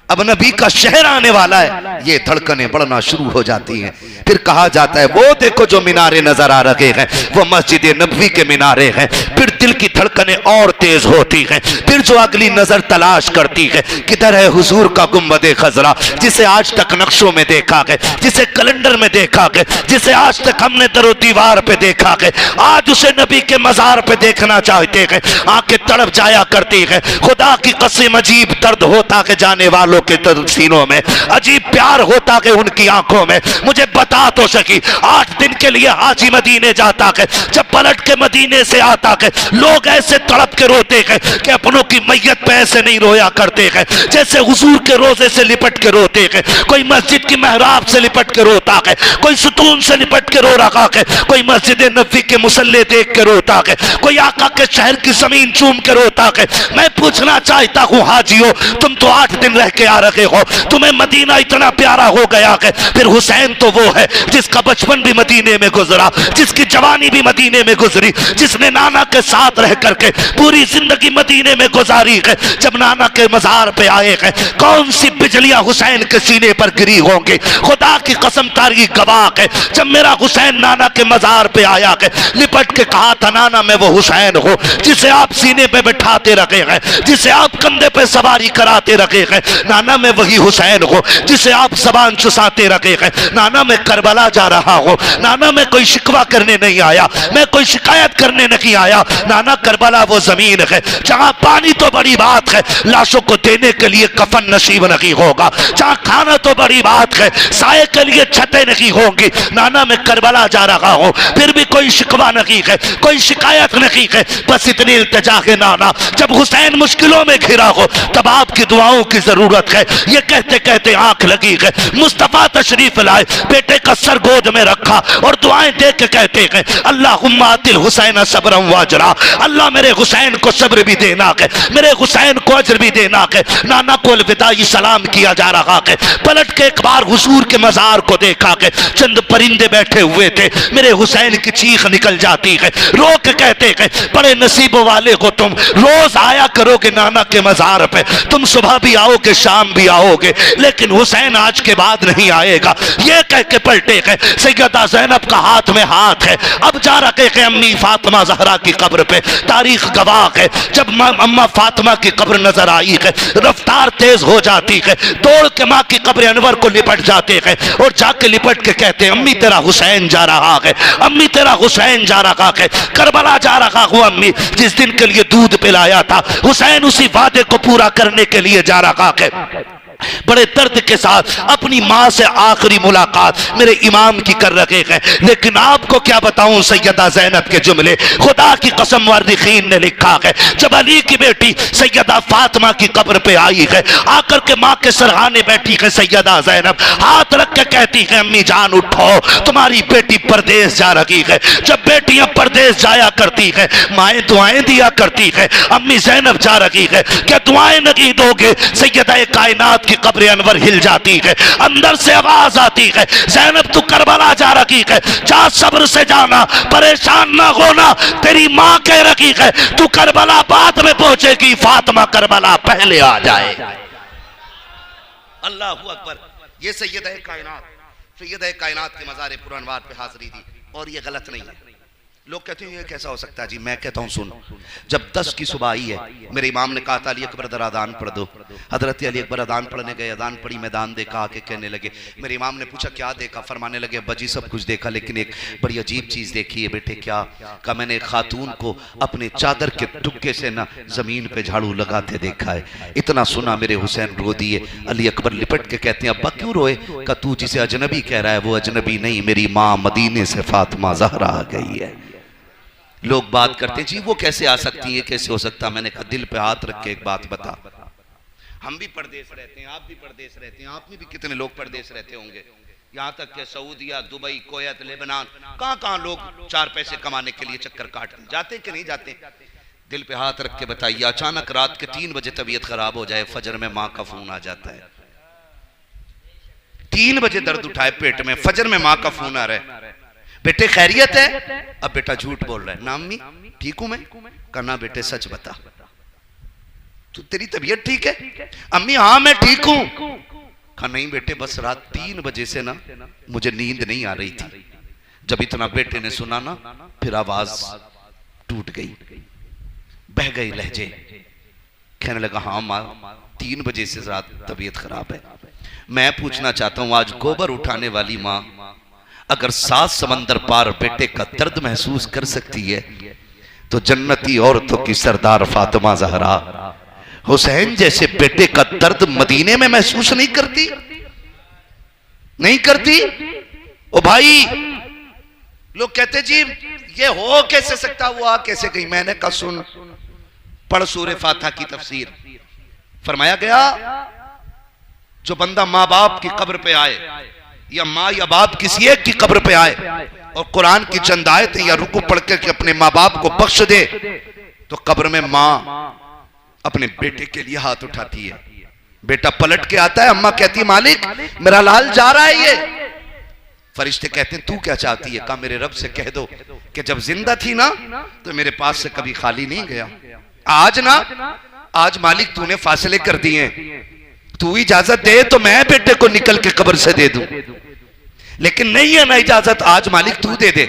अब नबी का शहर आने वाला है, ये धड़कनें बढ़ना शुरू हो जाती हैं। फिर कहा जाता है वो देखो जो मीनारे नजर आ रहे हैं वो मस्जिद नबवी के मीनारे हैं। फिर दिल की धड़कनें और तेज होती हैं। फिर जो अगली नजर तलाश करती है किधर है हुजूर का गुंबदे खजरा, जिसे आज तक नक्शों में देखा गया, जिसे कैलेंडर में देखा गया, जिसे आज तक हमने दरो दीवार पे देखा गया, आज उसे नबी के मजार पे देखना चाहते हैं। आंखें तड़प जाया करती है। खुदा की कसम अजीब दर्द होता है जाने वालों के सीनों में, अजीब प्यार होता है उनकी आंखों में। मुझे बता तो सकी 8 दिन के लिए हाजी मदीने जाता है, जब पलट के मदीने से आता है लोग ऐसे तड़प के रोते हैं कि अपनों की मैयत पे ऐसे नहीं रोया करते हैं जैसे हुजूर के रोजे से लिपट के रोते हैं। कोई मस्जिद की मेहराब से लिपट के रोता है, कोई सुतून से लिपट के रो रहा है, कोई मस्जिद नबी के मुसल्ले देख के रोता है, कोई आका के शहर की जमीन चूम के रोता है। मैं पूछना चाहता हूँ हाजियों, तुम तो 8 दिन रह के आ रहे हो, तुम्हें मदीना इतना प्यारा हो गया है। फिर हुसैन तो वो है जिसका बचपन भी मदीने में गुजरा, जिसकी जवानी भी मदीने में गुजरी, जिसने नाना के साथ रह करके पूरी जिंदगी मदीने में गुजारी है। जब नाना के मजार पे आए हैं कौन सी बिजलियां हुसैन के सीने पर गिरी होंगी। खुदा की कसम तारीख गवाह है, जब मेरा हुसैन नाना के मजार पे आया है लिपट के कहा था नाना मैं वो हुसैन हूँ जिसे आप सीने पे बिठाते रखे हैं, जिसे आप कंधे पे सवारी कराते रखे हैं। नाना मैं वही हुसैन हूँ जिसे आप जबान चुसाते रखे हैं। नाना मैं करबला जा रहा हूँ, नाना मैं कोई शिकवा करने नहीं आया, मैं कोई शिकायत करने नहीं आया। नाना करबला वो जमीन है जहाँ पानी तो बड़ी बात है, लाशों को देने के लिए कफन नसीब नहीं होगा, जहाँ खाना तो बड़ी बात है, साए के लिए छतें नहीं होंगी। नाना मैं करबला जा रहा हूँ, फिर भी कोई शिकवा नहीं है, कोई शिकायत नहीं है, बस इतनी इल्तिजा है नाना जब हुसैन मुश्किलों में घिरा हो तब आपकी दुआओं की जरूरत है। ये कहते कहते आंख लगी है, मुस्तफा तशरीफ लाए, बेटे का सर गोद में रखा और दुआएं दे के कहते हैं अल्लाहुम्मा आतिल हुसैन सब्रन वाजरा, अल्लाह मेरे हुसैन को सब्र भी देना है, मेरे हुसैन को अजर भी देना है। नाना को अलविदाई सलाम किया जा रहा है। पलट के एक बार हुजूर के मजार को देखा है, चंद परिंदे बैठे हुए थे, मेरे हुसैन की चीख निकल जाती है, रो के कहते हैं बड़े नसीब वाले हो तुम, रोज आया करोगे नाना के मजार पे, तुम सुबह भी आओगे शाम भी आओगे, लेकिन हुसैन आज के बाद नहीं आएगा। ये कह के पलटे हैं। सैयदा ज़ैनब का हाथ में हाथ है, अब जा रखे हैं अम्मी फातिमा ज़हरा की कब्र पे। तारीख गवाह है जब अम्मा फातिमा की कब्र नजर आई है रफ्तार तेज हो जाती है, दौड़ के माँ की कब्र अनवर को लिपट जाते हैं और जाके लिपट के कहते हैं अम्मी तेरा हुसैन जा रहा है, अम्मी तेरा हुसैन जा रहा है, करबला जा रहा हूँ अम्मी, जिस दिन के लिए दूध पिलाया था हुसैन उसी वादे को पूरा करने के लिए जा रहा है। बड़े दर्द के साथ अपनी माँ से आखिरी मुलाकात मेरे इमाम की कर रखे हैं। लेकिन आपको क्या बताऊं सैयदा ज़ैनब के जुमले, खुदा की कसम वारिखीन ने लिखा है जब अली की बेटी सैयदा फातिमा की कब्र पे आई है, आकर के माँ के सरहाने बैठी है सैयदा ज़ैनब, हाथ रख के कहती है अम्मी जान उठो तुम्हारी बेटी परदेश जा रही है। जब बेटियां परदेश जाया करती है माएँ दुआएं दिया करती है, अम्मी ज़ैनब जा रही है क्या दुआएं नहीं दोगे? सैयदा कायनात की कब्र अनवर हिल जाती है, अंदर से आवाज आती है ज़ैनब तू करबला जा रही है, जा सब्र से जाना, परेशान ना होना, तेरी माँ कह रही है तू करबला बाद में पहुंचेगी, फातिमा करबला पहले आ जाए। अल्लाह अकबर। ये सैयदा कायनात के मज़ार पुरअनवार पे हाजिरी थी और ये गलत नहीं है। लोग कहते हैं ये कैसा हो सकता है जी, मैं कहता हूँ सुन, जब 10 की सुबह आई है मेरे इमाम ने कहा था अली अकबर दर अदान पढ़ दो। हजरत अली अकबर अदान पढ़ने गए, अदान पढ़ी, मैदान देखा, आके कहने लगे, मेरे इमाम ने पूछा क्या देखा? फरमाने लगे अब्बा जी सब कुछ देखा लेकिन एक बड़ी अजीब चीज़ देखी है। बेटे क्या? कहा मैंने एक खातून को अपने चादर के टुक्के से ना जमीन पे झाड़ू लगाते देखा है। इतना सुना मेरे हुसैन रो दिए। अली अकबर लिपट के कहते हैं अब्बा क्यों रोए? का तू जिसे अजनबी कह रहा है वो अजनबी नहीं, मेरी माँ मदीने से फातिमा ज़हरा आ गई है। लोग बात करते जी वो कैसे आ सकती है, कैसे हो सकता? मैंने कहा दिल पे हाथ रख के एक बात बता, हम भी परदेश रहते हैं, आप भी परदेश रहते हैं, आप में भी कितने लोग परदेश रहते होंगे, यहाँ तक कि सऊदिया, दुबई, कोयत, लेबनान, कहाँ कहाँ लोग 4 पैसे कमाने के लिए चक्कर काटते जाते कि नहीं जाते? दिल पे हाथ रख के बताइए, अचानक रात के 3 बजे तबीयत खराब हो जाए, फजर में माँ का फोन आ जाता है, 3 बजे दर्द उठाए पेट में, फजर में माँ का फोन आ रहा है, बेटे खैरियत है? अब बेटा झूठ बोल रहा है, ना अम्मी ठीक हूं मैं? कहना बेटे सच बता, तू तेरी तबीयत ठीक है? अम्मी हाँ मैं ठीक हूं। कहा नहीं बेटे, बस रात 3 बजे से ना मुझे नींद नहीं आ रही थी। जब इतना बेटे ने सुना ना, फिर आवाज टूट गई, बह गई लहजे। कहने लगा हाँ माँ, 3 बजे से रात तबीयत खराब है। मैं पूछना चाहता हूं, आज गोबर उठाने वाली माँ अगर 7 समंदर पार बेटे का दर्द महसूस कर सकती है, तो जन्नती औरतों की सरदार फातिमा ज़हरा हुसैन जैसे बेटे का दर्द मदीने में महसूस नहीं करती? नहीं करती? ओ भाई, लोग कहते जी ये हो कैसे सकता, वो आ कैसे गई? मैंने कहा सुन, पढ़ सूरे फातिहा की तफसीर। फरमाया गया जो बंदा माँ बाप की कब्र पे आए, या माँ या बाप किसी एक की कब्र पे आए और कुरान की चंद आयतें या रुकू पढ़ के अपने माँ बाप को बख्श दे, तो कब्र में माँ अपने बेटे के लिए हाथ उठाती है। बेटा पलट के आता है, अम्मा कहती है मालिक मेरा लाल जा रहा है ये। फरिश्ते कहते हैं तू क्या चाहती है? कहा मेरे रब से कह दो कि जब जिंदा थी ना तो मेरे पास से कभी खाली नहीं गया, आज मालिक तूने फासले कर दिए, तू इजाजत दे तो मैं बेटे को निकल के कब्र से दे दूं, लेकिन नहीं है ना इजाजत, आज मालिक तू दे दे।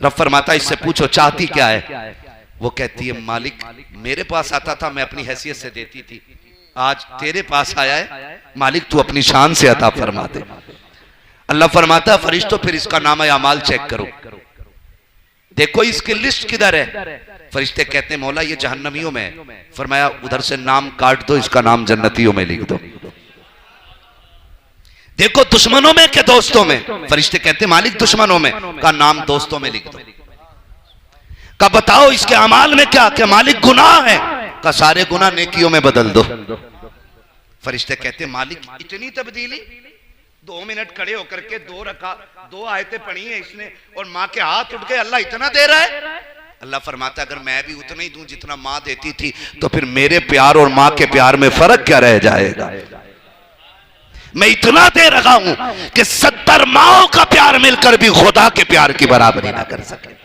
रब फरमाता इससे पूछो चाहती क्या है? वो कहती है मालिक मेरे पास आता था, मैं अपनी हैसियत से देती थी, आज तेरे पास आया है, मालिक तू अपनी शान से अता फरमा दे। अल्लाह फरमाता फरिश्तों फिर इसका नामा अमाल चेक करो, देखो इसकी लिस्ट किधर है। फरिश्ते कहते हैं मौला ये जहन्नमियों में है। फरमाया उधर से नाम काट दो, इसका नाम जन्नतियों में लिख दो। देखो दुश्मनों में क्या दोस्तों में? फरिश्ते कहते हैं मालिक दुश्मनों में। का नाम दोस्तों में लिख दो। का बताओ इसके अमाल में क्या? क्या मालिक गुनाह है? का सारे गुनाह नेकियों में बदल दो। फरिश्ते कहते हैं मालिक इतनी तब्दीली? 2 मिनट खड़े होकर के 2 आयतें पढ़ी है इसने और माँ के हाथ उठ गए, अल्लाह इतना दे रहा है? अल्लाह फरमाता अगर मैं भी उतना ही दूं जितना माँ देती थी, तो फिर मेरे प्यार और माँ के प्यार में फर्क क्या रह जाएगा? मैं इतना दे रहा हूं कि 70 माओं का प्यार मिलकर भी खुदा के प्यार की बराबरी ना कर सके।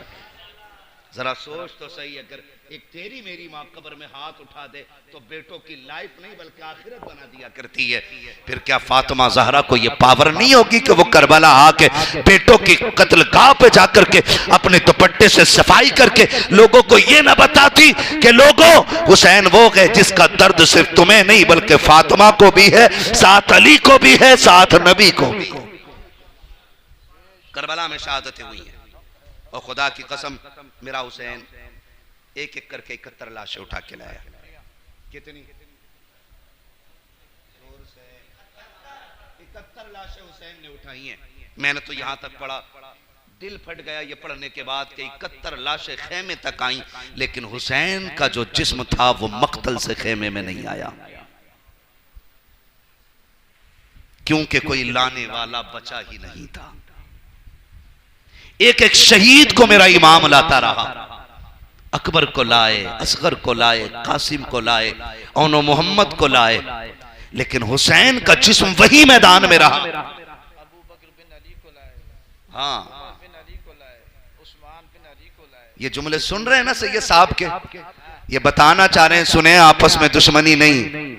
जरा सोच तो सही, अगर एक तेरी मेरी माँ कब्र में हाथ उठा दे तो बेटों की लाइफ नहीं बल्कि आखिरत बना दिया करती है, फिर क्या फातिमा ज़हरा को यह पावर नहीं होगी कि वो करबला आके बेटों की कत्लगाह पे जाकर के अपने दुपट्टे से सफाई करके लोगों को ये ना बताती कि लोगों हुसैन वो है जिसका दर्द सिर्फ तुम्हें नहीं बल्कि फातिमा को भी है, साथ अली को भी है, साथ नबी को भी। करबला में शहादतें हुई हैं और खुदा की कसम मेरा हुसैन एक एक करके 71 लाशें उठा के लाया। कितनी? 71 लाशें हुसैन ने उठाई हैं। मैंने तो यहां तक पढ़ा, दिल फट गया ये पढ़ने के बाद कि 71 लाशें खेमे तक आई, लेकिन हुसैन का जो जिस्म था वो मक्तल से खेमे में नहीं आया, क्योंकि कोई लाने वाला बचा ही नहीं था। एक एक शहीद को मेरा इमाम लाता रहा, अकबर को लाए, असगर को लाए, कासिम को लाए, औनो मोहम्मद को लाए, लेकिन हुसैन का जिस्म वही मैदान में रहा। हाँ, ये जुमले सुन रहे हैं ना सैयद साहब के, ये बताना चाह रहे हैं सुने आपस में दुश्मनी नहीं,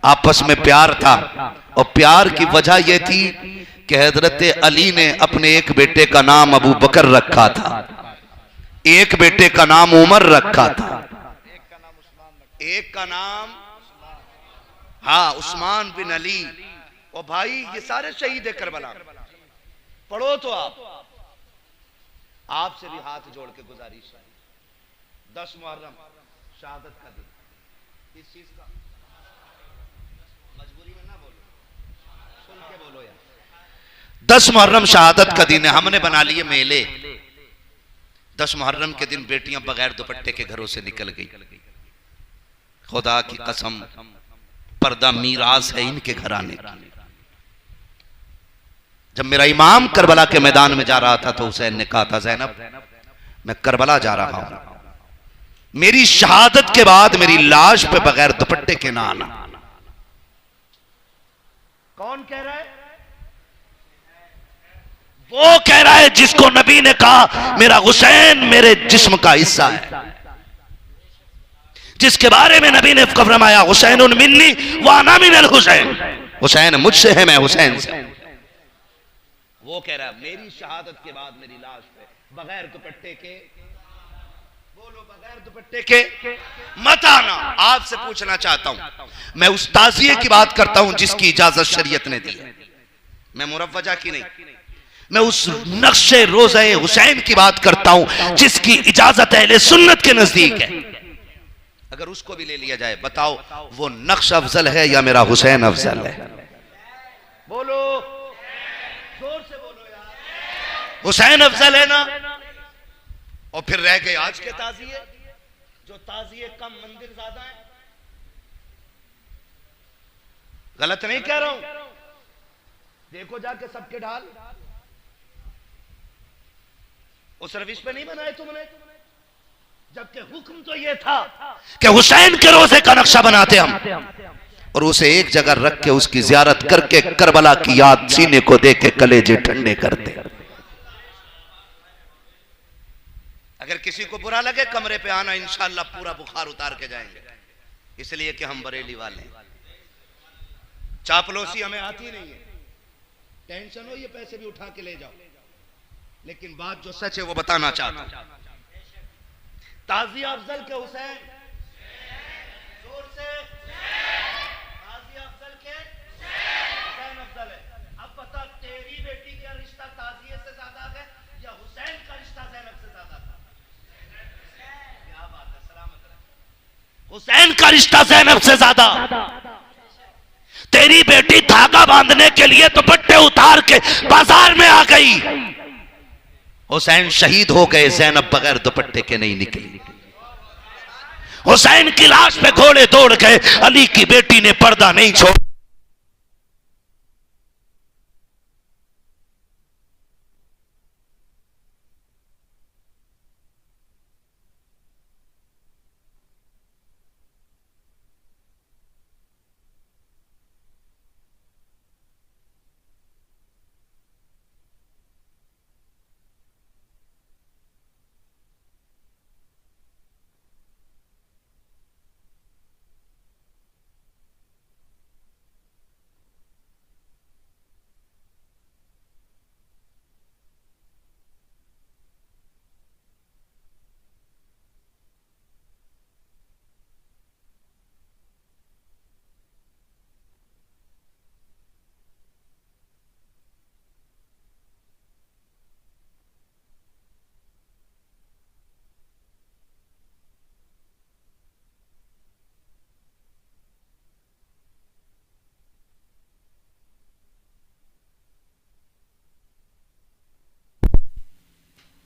आपस में प्यार था। और प्यार की वजह यह थी कि हजरत अली ने अपने एक बेटे का नाम अबू बकर रखा था, एक बेटे का नाम उमर रखा था, एक का नाम हाँ उस्मान बिन अली। और भाई ये सारे शहीद है करबला। पढ़ो तो आपसे भी हाथ जोड़ के गुजारिश है, 10 मुहर्रम शहादत का दिन, इस चीज का मजबूरी में ना बोलो, सुन के बोलो यार। 10 मुहर्रम शहादत का दिन है, हमने बना लिए मेले। 10 मुहर्रम के दिन बेटियां बगैर दुपट्टे के घरों से निकल गई। खुदा की कसम पर्दा मीरास है इनके घराने की। जब मेरा इमाम करबला के मैदान में जा रहा था तो हुसैन ने कहा था ज़ैनब मैं करबला जा रहा हूं, मेरी शहादत के बाद मेरी लाश पे बगैर दुपट्टे के ना आना। कौन कह रहा है? वो कह रहा है जिसको नबी ने कहा मेरा हुसैन मेरे जिस्म का हिस्सा है, जिसके बारे में नबी ने फरमाया हुसैन मिन्नी व अना मिनल हुसैन, हुसैन मुझसे है मैं हुसैन से। वो कह रहा है मेरी शहादत के बाद मेरी लाश पे बगैर दुपट्टे के, बोलो बगैर दुपट्टे के मत आना। आपसे पूछना चाहता हूं, मैं उस ताजिए की बात करता हूं जिसकी इजाजत शरीयत ने दी है, मैं मुरव्वजा की नहीं। मैं उस नक्शे रोज़े हुसैन की बात करता हूं जिसकी इजाजत अहले सुन्नत के नजदीक है। अगर उसको भी ले लिया जाए, बताओ वो नक्श अफजल है या मेरा हुसैन अफजल है? बोलो, जोर से बोलो यार। हुसैन अफजल है ना। और फिर रह गए आज के ताजिए, जो ताजिए कम मंदिर ज्यादा है। गलत नहीं कह रहा हूं, देखो जाके सबके ढाल। उस रविश पे नहीं बनाए तुमने, जबकि हुक्म तो यह था कि हुसैन के रोजे का नक्शा बनाते हम, और उसे एक जगह रख के उसकी जियारत करके करबला की याद सीने को दे के कलेजे ठंडे करते। अगर किसी को बुरा लगे कमरे पे आना, इंशाअल्लाह पूरा बुखार उतार के जाएंगे, इसलिए कि हम बरेली वाले। चापलूसी हमें आती नहीं है, टेंशन हो ये पैसे भी उठा के ले जाओ, लेकिन बात जो सच है वो बताना चाहता हूं। ताज़िया अफजल के हुसैन, जोर से, ताज़िया अफजल के हुसैन अफजल है। अब बता तेरी बेटी का रिश्ता ताज़िये से ज्यादा है या हुसैन का रिश्ता ज़ैनब से ज्यादा था? क्या बात है, सलामत रहे। हुसैन का रिश्ता ज़ैनब से ज्यादा। तेरी बेटी धागा बांधने के लिए दुपट्टे उतार के बाजार में आ गई, हुसैन शहीद हो गए, ज़ैनब बगैर दुपट्टे के नहीं निकली। हुसैन की लाश पे घोड़े दौड़ गए, अली की बेटी ने पर्दा नहीं छोड़ा।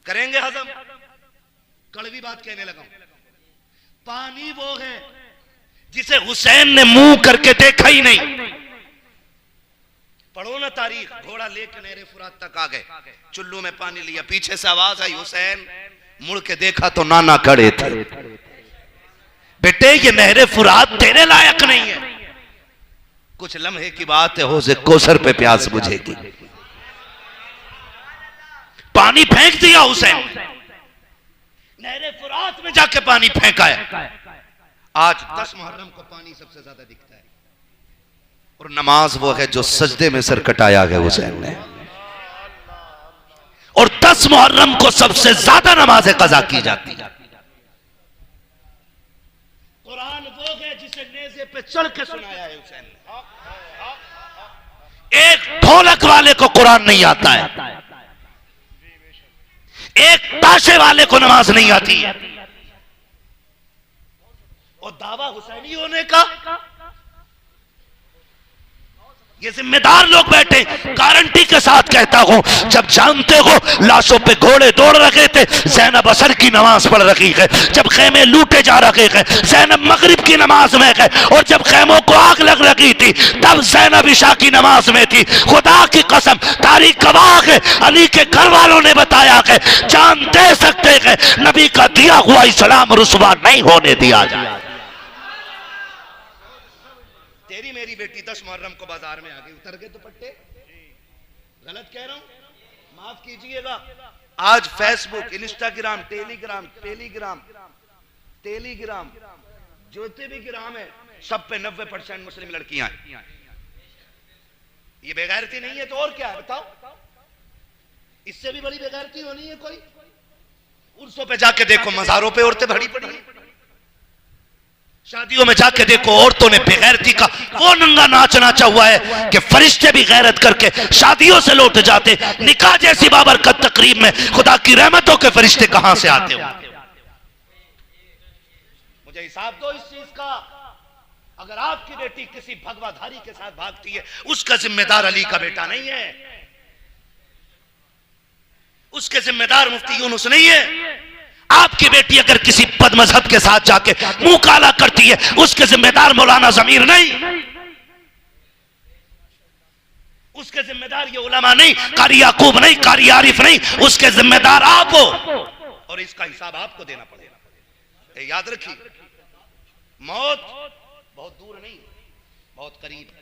करेंगे हजम। कड़वी बात कहने लगा, पानी वो है जिसे हुसैन ने मुंह करके देखा ही नहीं। पढ़ो ना तारीख, घोड़ा लेकर नहरे फुरात तक आ गए, चुल्लू में पानी लिया, पीछे से आवाज आई हुसैन, मुड़ के देखा तो नाना खड़े थे। बेटे ये नहरे फुरात तेरे लायक नहीं है, कुछ लम्हे की बात है, हौज़े कौसर पे प्यास बुझेगी। पानी फेंक दिया हुसैन, नहरे फुरात में जाके पानी फेंका है। आज 10 मुहर्रम को पानी सबसे ज्यादा दिखता है, और नमाज वो है जो सजदे में सर कटाया है हुसैन ने। और 10 मुहर्रम को सबसे ज्यादा नमाज़ें कज़ा की जाती है। कुरान वो है जिसे नेज़े पे चढ़ के सुनाया है हुसैन ने। एक ढोलक वाले को कुरान नहीं आता है, एक ताशे वाले को नमाज नहीं आती है, और दावा हुसैनी होने का ये जिम्मेदार लोग बैठे, गारंटी के साथ कहता हूं, जब जानते हो लाशों पे घोड़े दौड़ रखे थे, ज़ैनब असर की नमाज पढ़ रही है, जब खेमे लूटे जा रहे हैं ज़ैनब मगरिब की नमाज में है, और जब खेमों को आग लग रही थी तब ज़ैनब इशा की नमाज में थी। खुदा की कसम, तारीख गवाह है, अली के घर वालों ने बताया है, जान दे सकते हैं नबी का दिया हुआ इस्लाम रुसवा नहीं होने दिया जाए। तेरी मेरी बेटी 10 मुहर्रम को बाजार में आ गई, उतर गए दुपट्टे। गलत कह रहा हूं? माफ कीजिएगा, आज फेसबुक, इंस्टाग्राम, टेलीग्राम जोते भी गिराम है, सब पे 90% मुस्लिम लड़कियां हैं। ये बेगैरती नहीं है तो और क्या है बताओ? इससे भी बड़ी बेगैरती होनी है कोई? उर्सों पे जाके देखो, मज़ारों पे औरतें भरी पड़ी हैं। शादियों में जाके देखो, औरतों ने बेगैरती का वो नंगा नाच नाचा हुआ है कि फरिश्ते भी गैरत करके शादियों से लौट जाते। निकाह जैसी बाबरकत तकरीब में खुदा की रहमतों के फरिश्ते कहां से आते हो? मुझे हिसाब दो इस चीज का। अगर आपकी बेटी किसी भगवाधारी के साथ भागती है, उसका जिम्मेदार अली का बेटा नहीं है, उसके जिम्मेदार मुफ्ती यूनुस नहीं है। आपकी बेटी अगर किसी बदमजहब के साथ जाके मुंह काला करती है, उसके जिम्मेदार मौलाना जमीर नहीं, उसके जिम्मेदार ये उलमा नहीं, कारी याकूब नहीं, कारी आरिफ नहीं, उसके जिम्मेदार आप हो और इसका हिसाब आपको देना पड़ेगा। याद रखिए, मौत बहुत दूर नहीं, बहुत करीब है।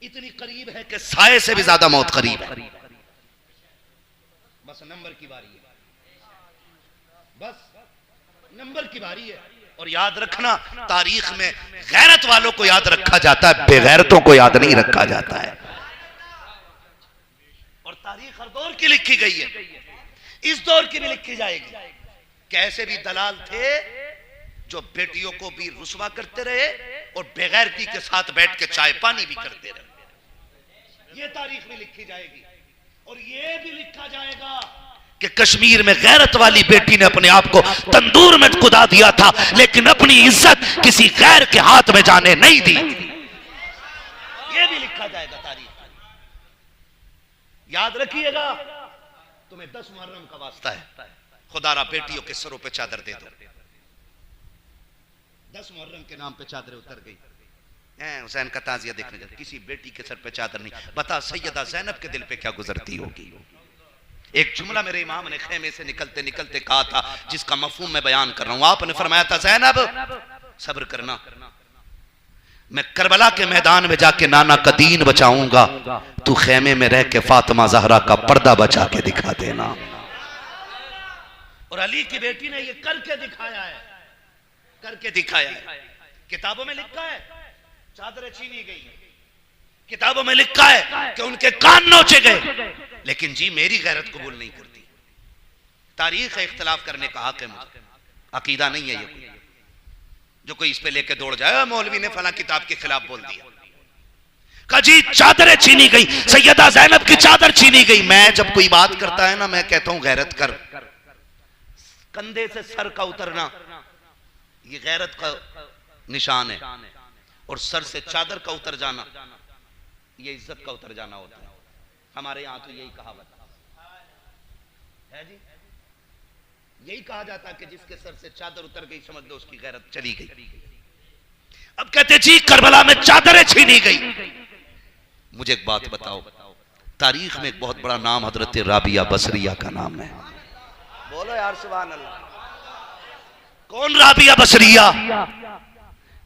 इतनी करीब है कि साए से भी ज्यादा मौत करीब है। बस नंबर की बारी है, बस नंबर की बारी है। और याद रखना, तारीख में गैरत वालों को याद रखा जाता है, बेगैरतों को याद नहीं रखा जाता है। और तारीख हर दौर की लिखी गई है, इस दौर की भी लिखी जाएगी। कैसे भी दलाल थे जो बेटियों को भी रुसवा करते रहे और बेगैरती के साथ बैठ के चाय पानी भी करते रहे। ये तारीख भी लिखी जाएगी। और ये भी लिखा जाएगा कि कश्मीर में गैरत वाली बेटी ने अपने आप को तंदूर में कुदा दिया था, लेकिन अपनी इज्जत किसी गैर के हाथ में जाने नहीं दी। ये भी लिखा जाएगा तारीख। याद रखिएगा, तुम्हें 10 मुहर्रम का वास्ता है, खुदारा बेटियों के सरों पे चादर दे दो। 10 मुहर्रम के नाम पे चादरें उतर गई। हुसैन का ताजिया देखने जाते, किसी बेटी के सर पे चादर नहीं। बता सैयदा ज़ैनब के दिल पे क्या गुजरती होगी। एक जुमला मेरे इमाम ने खेमे से निकलते निकलते कहा था, जिसका मफहूम मैं बयान कर रहा हूं। आपने फरमाया था, ज़ैनब सब्र करना, मैं करबला के मैदान में जाके नाना का दीन बचाऊंगा, तू खेमे में रह के फातिमा ज़हरा का पर्दा बचा के दिखा देना। और अली की बेटी ने ये करके दिखाया है, करके दिखाया है। किताबों में लिखा है चादरें छीनी गई, किताबों में लिखा है कि उनके कान नोचे गए, लेकिन जी मेरी गैरत कबूल नहीं करती। तारीख है, इख्तिलाफ करने का हक है मुझे, अकीदा नहीं है ये जो कोई इस पे लेके दौड़ जाए मौलवी ने फला किताब के खिलाफ बोल दिया। कहा जी चादरें छीनी गई, सैयदा ज़ैनब की चादर छीनी गई। मैं जब कोई बात करता है ना, मैं कहता हूं गैरत कर। कंधे से सर का उतरना ये गैरत का निशान है, और सर से चादर का उतर जाना ये इज्जत का उतर जाना होता है। हमारे यहां तो यही कहावत है जी, यही कहा जाता है कि जिसके सर से चादर उतर गई समझ लो उसकी गैरत चली गई। अब कहते जी करबला में चादरें छीनी गई। मुझे एक बात बताओ, तारीख में एक बहुत बड़ा नाम हजरत राबिया बसरिया का नाम है। बोलो यार सुभान अल्लाह। कौन राबिया बसरिया?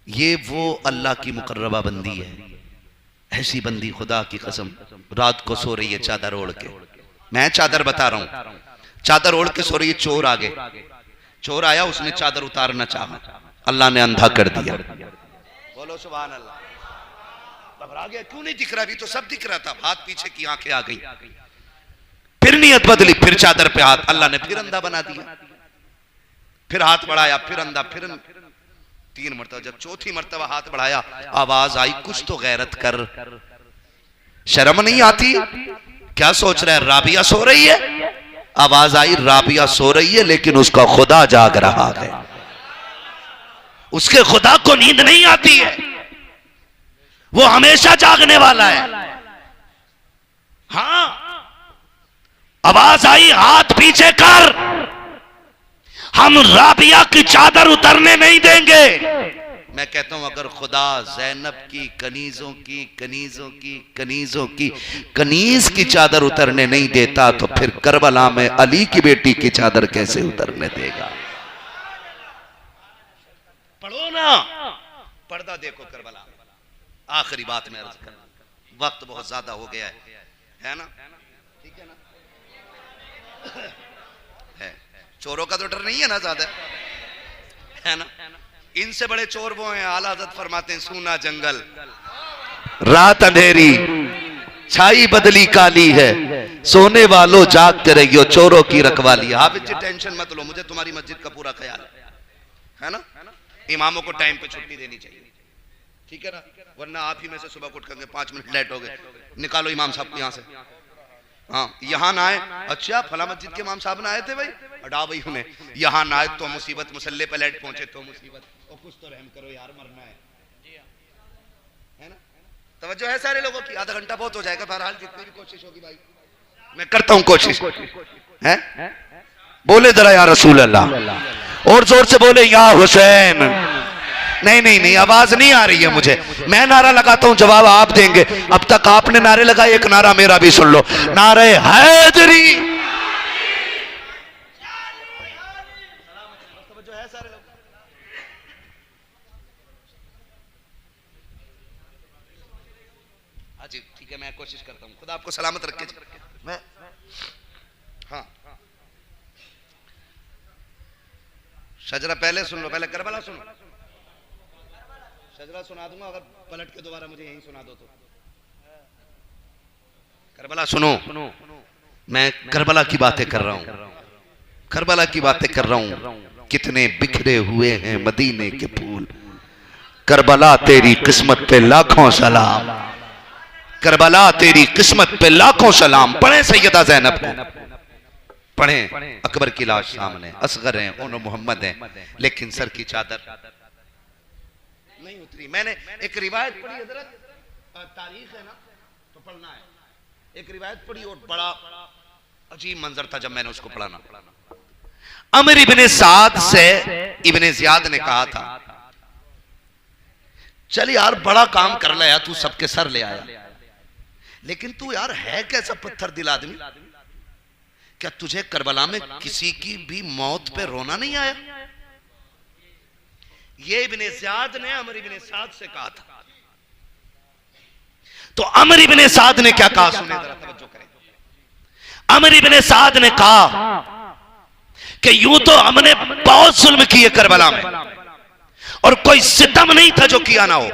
ये वो अल्लाह की मुकर्रबा बंदी है, ऐसी बंदी खुदा की कसम रात को सो रही है चादर ओढ़ के। मैं चादर बता रहा हूं, चादर ओढ़ के सो रही है। चोर आ गए, चोर आया, उसने चादर उतारना चाहा, अल्लाह ने अंधा कर दिया। बोलो सुभान अल्लाह। घबरा गया, क्यों नहीं दिख रहा? अभी तो सब दिख रहा था। हाथ पीछे की आंखें आ गई, फिर नियत बदली, फिर चादर पे हाथ, अल्लाह ने फिर अंधा बना दिया। फिर हाथ बढ़ाया, फिर अंधा, फिर 3 मरतबा। जब चौथी मरतबा हाथ बढ़ाया, आवाज आई कुछ तो गैरत कर, शर्म नहीं आती? क्या सोच रहा है राबिया सो रही है? आवाज आई राबिया सो रही है लेकिन उसका खुदा जाग रहा है, उसके खुदा को नींद नहीं आती है, वो हमेशा जागने वाला है। हाँ, आवाज आई हाथ पीछे कर, हम राबिया की चादर उतरने नहीं देंगे। मैं कहता हूं अगर खुदा ज़ैनब की कनीजों की कनीजों की कनीजों की कनीज की चादर उतरने नहीं देता तो फिर करबला में अली की बेटी की चादर कैसे उतरने देगा? पढ़ो ना, पर्दा देखो करबला। आखिरी बात में अर्ज करना, वक्त बहुत ज्यादा हो गया है ना? ठीक है ना? है। चोरों का तो डर नहीं है ना ज्यादा, है ना। इनसे बड़े चोर वो हैं, आला हज़रत फरमाते हैं सूना जंगल रात अंधेरी छाई बदली काली है, सोने वालों जागते रहियो चोरों की रखवाली। हाफिज जी टेंशन मत लो, मुझे तुम्हारी मस्जिद का पूरा ख्याल है ना। इमामों को टाइम पे छुट्टी देनी चाहिए, ठीक है ना, वरना आप ही में से सुबह उठ करके 5 मिनट लेट हो गए, निकालो इमाम साहब को यहाँ से। हाँ, यहाँ ना आए, अच्छा फला मस्जिद के इमाम साहब ना आए थे भाई, हटा भाई उन्हें, यहाँ ना आए तो मुसीबत, मुसल्ले पे लेट पहुंचे तो मुसीबत, और कुछ तो रहम करो यार, मरना है ना। तवज्जो है सारे लोगों की, आधा घंटा बहुत हो जाएगा, बहरहाल जितनी भी कोशिश होगी भाई मैं करता हूं कोशिश, है। बोले जरा या रसूल अल्लाह, और जोर से बोले या हुसैन। नहीं नहीं नहीं, आवाज नहीं आ रही है मुझे, मैं नारा लगाता हूं जवाब आप देंगे। अब तक आपने नारे लगाए, एक नारा मेरा भी सुन लो, नारे हैदरी। हाँ जी ठीक है, मैं कोशिश करता हूं, खुदा आपको सलामत रखे। मैं हाँ शजरा पहले सुन लो, पहले करबला सुनो, शजरा सुना दूंगा अगर पलट के दोबारा मुझे यही सुना दो तो। करबला सुनो, मैं करबला की बातें कर रहा हूं, करबला की बातें कर रहा हूं। कितने बिखरे हुए हैं मदीने के फूल, करबला तेरी किस्मत पे लाखों सलाम, करबला तेरी किस्मत पे लाखों सलाम। पढ़े सैयदा ज़ैनब को, पढ़े, अकबर की लाश सामने, असगर हैं, उन मोहम्मद हैं, लेकिन सर की चादर नहीं उतरी। मैंने एक रिवायत पढ़ी हजरत, तारीख है ना तो पढ़ना है, एक रिवायत पढ़ी और बड़ा अजीब मंजर था जब मैंने उसको पढ़ा ना। अमर इब्ने साद से इब्ने ज़ियाद ने कहा था, चल यार बड़ा काम कर लिया, तू सबके सर ले आया, लेकिन तू यार है कैसा पत्थर दिल आदमी, क्या तुझे करबला में किसी की भी मौत पे रोना नहीं आया? ये इब्ने ज़ियाद ने अमर इब्ने साद से कहा था। तो अमर इब्ने साद ने क्या कहा, सुने जरा, तवज्जो करें। अमर इब्ने साद ने कहा कि यूं तो हमने बहुत जुल्म किए करबला में और कोई सितम नहीं था जो किया ना हो।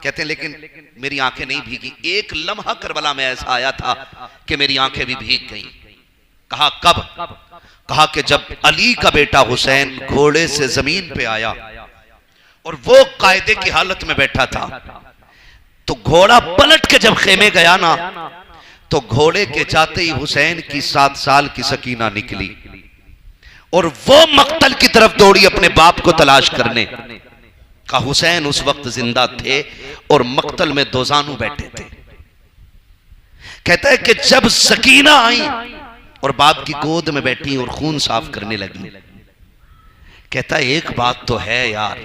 कहते हैं लेकिन मेरी आंखें नहीं भीगी, एक लम्हा करबला में ऐसा आया था कि मेरी आंखें भी भीग गईं। कहा कब? कहा कि जब अली का बेटा हुसैन घोड़े से जमीन पे आया और वो कायदे की हालत में बैठा था, तो घोड़ा पलट के जब खेमे गया ना, तो घोड़े के जाते ही हुसैन की 7 साल की सकीना निकली और वो मक्तल की तरफ दौड़ी अपने बाप को तलाश करने। का हुसैन उस वक्त जिंदा थे और मक्तल में दोजानू बैठे थे। कहता है कि जब सकीना आई और बाप की गोद में बैठी और खून साफ करने लगी, कहता है एक बात तो है यार,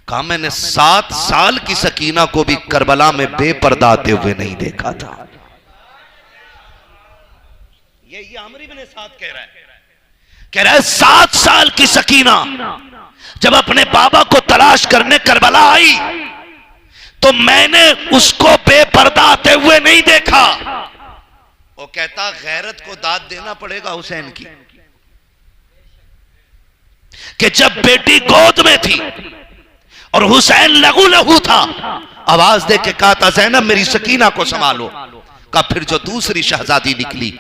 कहा मैंने 7 साल की सकीना को भी करबला में बेपर्दा आते हुए नहीं देखा था। ये अमर इब्ने साद कह रहा है, कह रहा है 7 साल की सकीना जब अपने बाबा को तलाश करने करबला आई तो मैंने उसको बेपर्दा आते हुए नहीं देखा। वो कहता गैरत को दाद देना पड़ेगा हुसैन की, कि जब बेटी गोद में थी और हुसैन लहू लहू था, आवाज दे के कहा था ज़ैनब मेरी सकीना को संभालो। का फिर जो दूसरी शहजादी निकली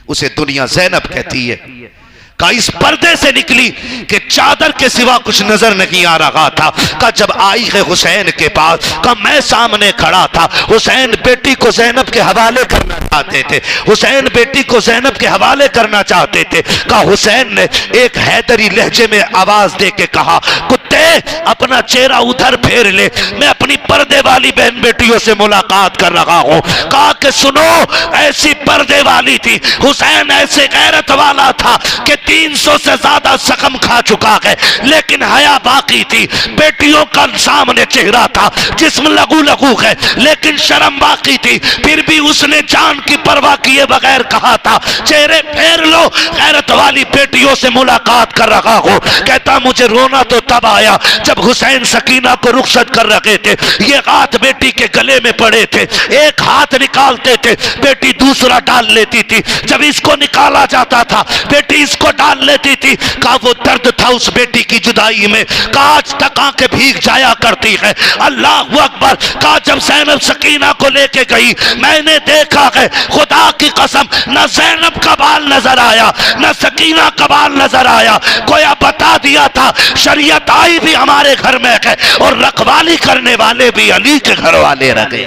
उसे दुनिया ज़ैनब कहती है। का इस पर्दे से निकली कि चादर के सिवा कुछ नजर नहीं आ रहा था। का जब आई है हुसैन के पास, का मैं सामने खड़ा था, हुसैन बेटी को ज़ैनब के हवाले करना चाहते थे, हुसैन बेटी को ज़ैनब के हवाले करना चाहते थे। का हुसैन ने एक हैदरी लहजे में आवाज दे के कहा कुत्ते अपना चेहरा उधर फेर ले, मैं अपनी पर्दे वाली बहन बेटियों से मुलाकात कर रहा हूं। कहा कि सुनो, ऐसी पर्दे वाली थी, हुसैन ऐसे गैरत वाला था कि 300 से ज्यादा जख्म खा चुका है, लेकिन हया बाकी थी। बेटियों का सामने चेहरा था, जिस्म लघु लघु है, लेकिन शर्म बाकी थी। फिर भी उसने जान की परवाह किए बगैर कहा था, चेहरे फेर लो, गैरत वाली बेटियों से मुलाकात कर रहा हो। कहता मुझे रोना तो तब आया जब हुसैन सकीना को रुखसत कर रखे थे। ये हाथ बेटी के गले में पड़े थे, एक हाथ निकालते थे, बेटी दूसरा डाल लेती थी। जब इसको निकाला जाता था, बेटी इसको डाल लेती थी। कहा वो दर्द था उस बेटी की जुदाई में, कहा आज तक आंखें भीग जाया करती है। अल्लाह अकबर। कहा जब ज़ैनब सकीना को लेके गई, मैंने देखा है खुदा की कसम, न ज़ैनब का बाल नजर आया, न सकीना का बाल नजर आया। कोया बता दिया था शरीयत आई भी हमारे घर में है और रखवाली करने वाले भी अली के घर वाले रहे।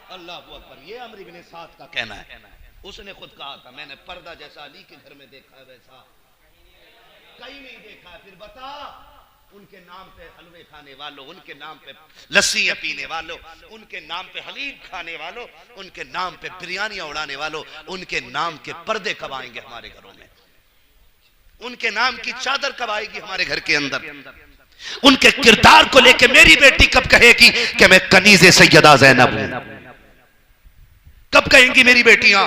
अल्लाह अकबर। ये अमर इब्ने साद का कहना है। उसने खुद कहा था मैंने पर्दा जैसा अली के घर में देखा है, वैसा कहीं नहीं देखा। फिर बता, उनके नाम पे हलवे खाने वालों, उनके नाम पे लस्सी पीने वालों, उनके नाम पे हलीम खाने वालों, उनके नाम पे बिरयानियां उड़ाने वालों, उनके नाम के पर्दे कब आएंगे हमारे घरों में? उनके नाम की चादर कब आएगी हमारे घर के अंदर? उनके किरदार को लेके मेरी बेटी कब कहेगी कि मैं कनीज़े सैयदा ज़ैनब हूं? कब कहेंगी मेरी बेटियां?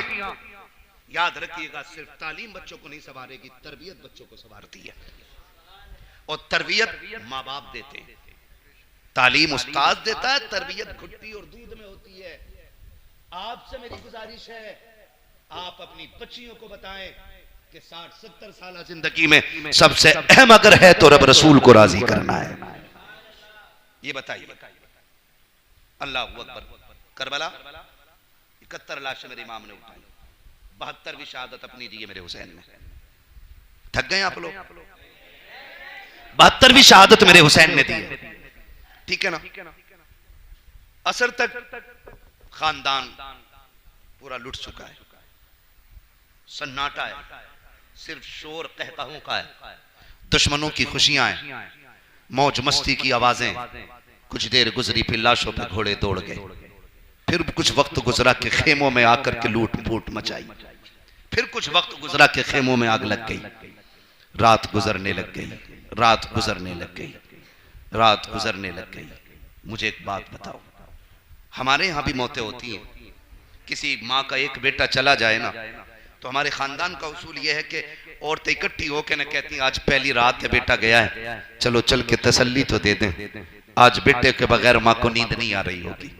याद रखिएगा, सिर्फ तालीम बच्चों को नहीं संवारेगी, तरबियत बच्चों को संवारती है। और तरबियत माँ बाप देते हैं, तालीम उस्ताद देता है, तरबियत घुट्टी और दूध में होती है। आपसे मेरी गुजारिश है, आप अपनी बच्चियों को बताएं कि 60-70 साल जिंदगी में सबसे अहम अगर है तो रब रसूल को राजी करना है। ये बताइए। अल्लाह अकबर। करबला 71 लाशें मेरे इमाम ने उठाई, 72वीं शहादत अपनी दी है मेरे हुसैन ने। थक गए आप लोग? 72वीं शहादत मेरे हुसैन ने दी है, ठीक है ना? असर तक खानदान पूरा लुट चुका है, सन्नाटा है, सिर्फ शोर कहकाहों का है, दुश्मनों की खुशियां हैं, मौज मस्ती की आवाजें। कुछ देर गुजरी, फिर लाशों पे घोड़े दौड़ गए। फिर कुछ वक्त गुजरा के खेमों में आकर के लूट फूट मचाई। फिर कुछ वक्त गुजरा के खेमों में आग लग गई। रात गुजरने लग गई, रात गुजरने लग गई, रात गुजरने लग गई। मुझे एक बात बताओ, हमारे यहाँ भी मौतें होती हैं। किसी माँ का एक बेटा चला जाए ना, तो हमारे खानदान का उसूल यह है कि औरतें इकट्ठी होकर ना कहती आज पहली रात है, बेटा गया है, चलो चल के तसल्ली तो दे दें, आज बेटे के बगैर माँ को नींद नहीं आ रही होगी।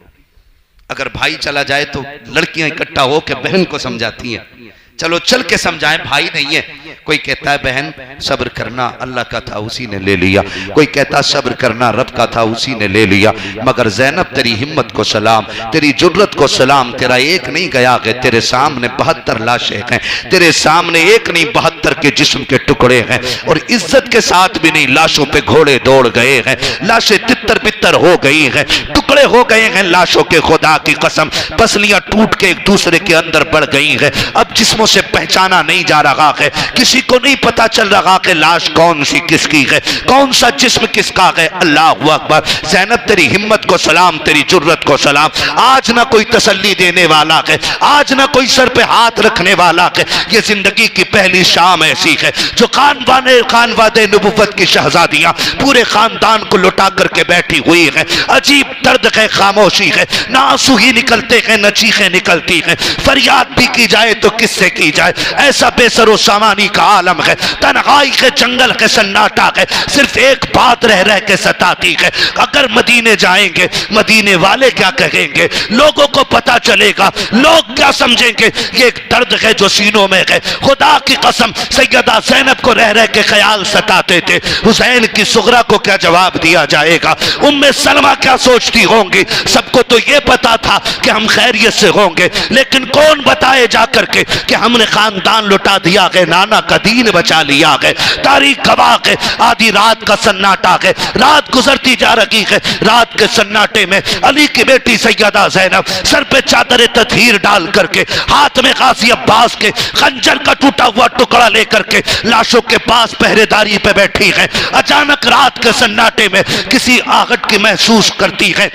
अगर भाई चला जाए तो लड़कियां इकट्ठा होकर बहन को समझाती हैं, चलो चल के समझाएं, भाई नहीं है। कोई कहता है बहन सब्र करना, अल्लाह का था उसी ने ले लिया। कोई कहता सब्र करना, रब का था उसी ने ले लिया। मगर ज़ैनब तेरी हिम्मत को सलाम, तेरी जुर्रत को सलाम। तेरा एक नहीं गया है, तेरे सामने 72 लाशें हैं, तेरे सामने एक नहीं 72 के जिस्म के टुकड़े हैं। और इज्जत के साथ भी नहीं, लाशों पे घोड़े दौड़ गए हैं, लाशें तितर बितर हो गई हैं, टुकड़े हो गए हैं लाशों के। खुदा की कसम, पसलियां टूट के एक दूसरे के अंदर बढ़ गई हैं। अब जिस्मों से पहचाना नहीं जा रहा है, किसी को नहीं पता चल रहा कि लाश कौन सी किसकी है, कौन सा जिस्म किसका है। अल्लाह अकबर। ज़ैनब तेरी हिम्मत को सलाम, तेरी जुर्रत को सलाम। आज ना कोई तसल्ली देने वाला है, आज ना कोई सर पे हाथ रखने वाला है। ये जिंदगी की पहली शाम ऐसी है जो खानवादे नबुव्वत की शहजादियां पूरे खानदान को लुटा करके बैठी हुई है। अजीब दर्द है, खामोशी है, ना आंसू ही निकलते हैं, न चीखें निकलती हैं। फरियाद भी की जाए तो किससे की जाए? ऐसा बेसरो सामानी का आलम है, तन्हाई के जंगल के सन्नाटा है, सिर्फ एक बात रह रह के सताती है। अगर मदीने जाएंगे, मदीने वाले क्या कहेंगे, लोगों को पता चलेगा, लोग क्या समझेंगे? ये एक दर्द है जो सीनों में है। खुदा की कसम, सैयदा ज़ैनब को रह रह के ख्याल सताते थे, हुसैन की सुगरा को क्या जवाब दिया जाएगा, उम्मे सलमा क्या सोचती होंगी। सबको तो ये पता था कि हम खैरियत से होंगे, लेकिन कौन बताए जाकर के कि हमने खानदान लुटा दिया है, नाना का दीन बचा लिया है। तारीख गवाह है, आधी रात का सन्नाटा है, रात गुजरती जा रही है। रात के सन्नाटे में अली की बेटी सैयदा ज़ैनब सर पे चादर ततहीर डाल करके, हाथ में गाज़ी अब्बास के खंजर का टूटा हुआ टुकड़ा लेकर के लाशों के पास पहरेदारी पे बैठी है। अचानक रात के सन्नाटे में किसी आहट की महसूस करती है।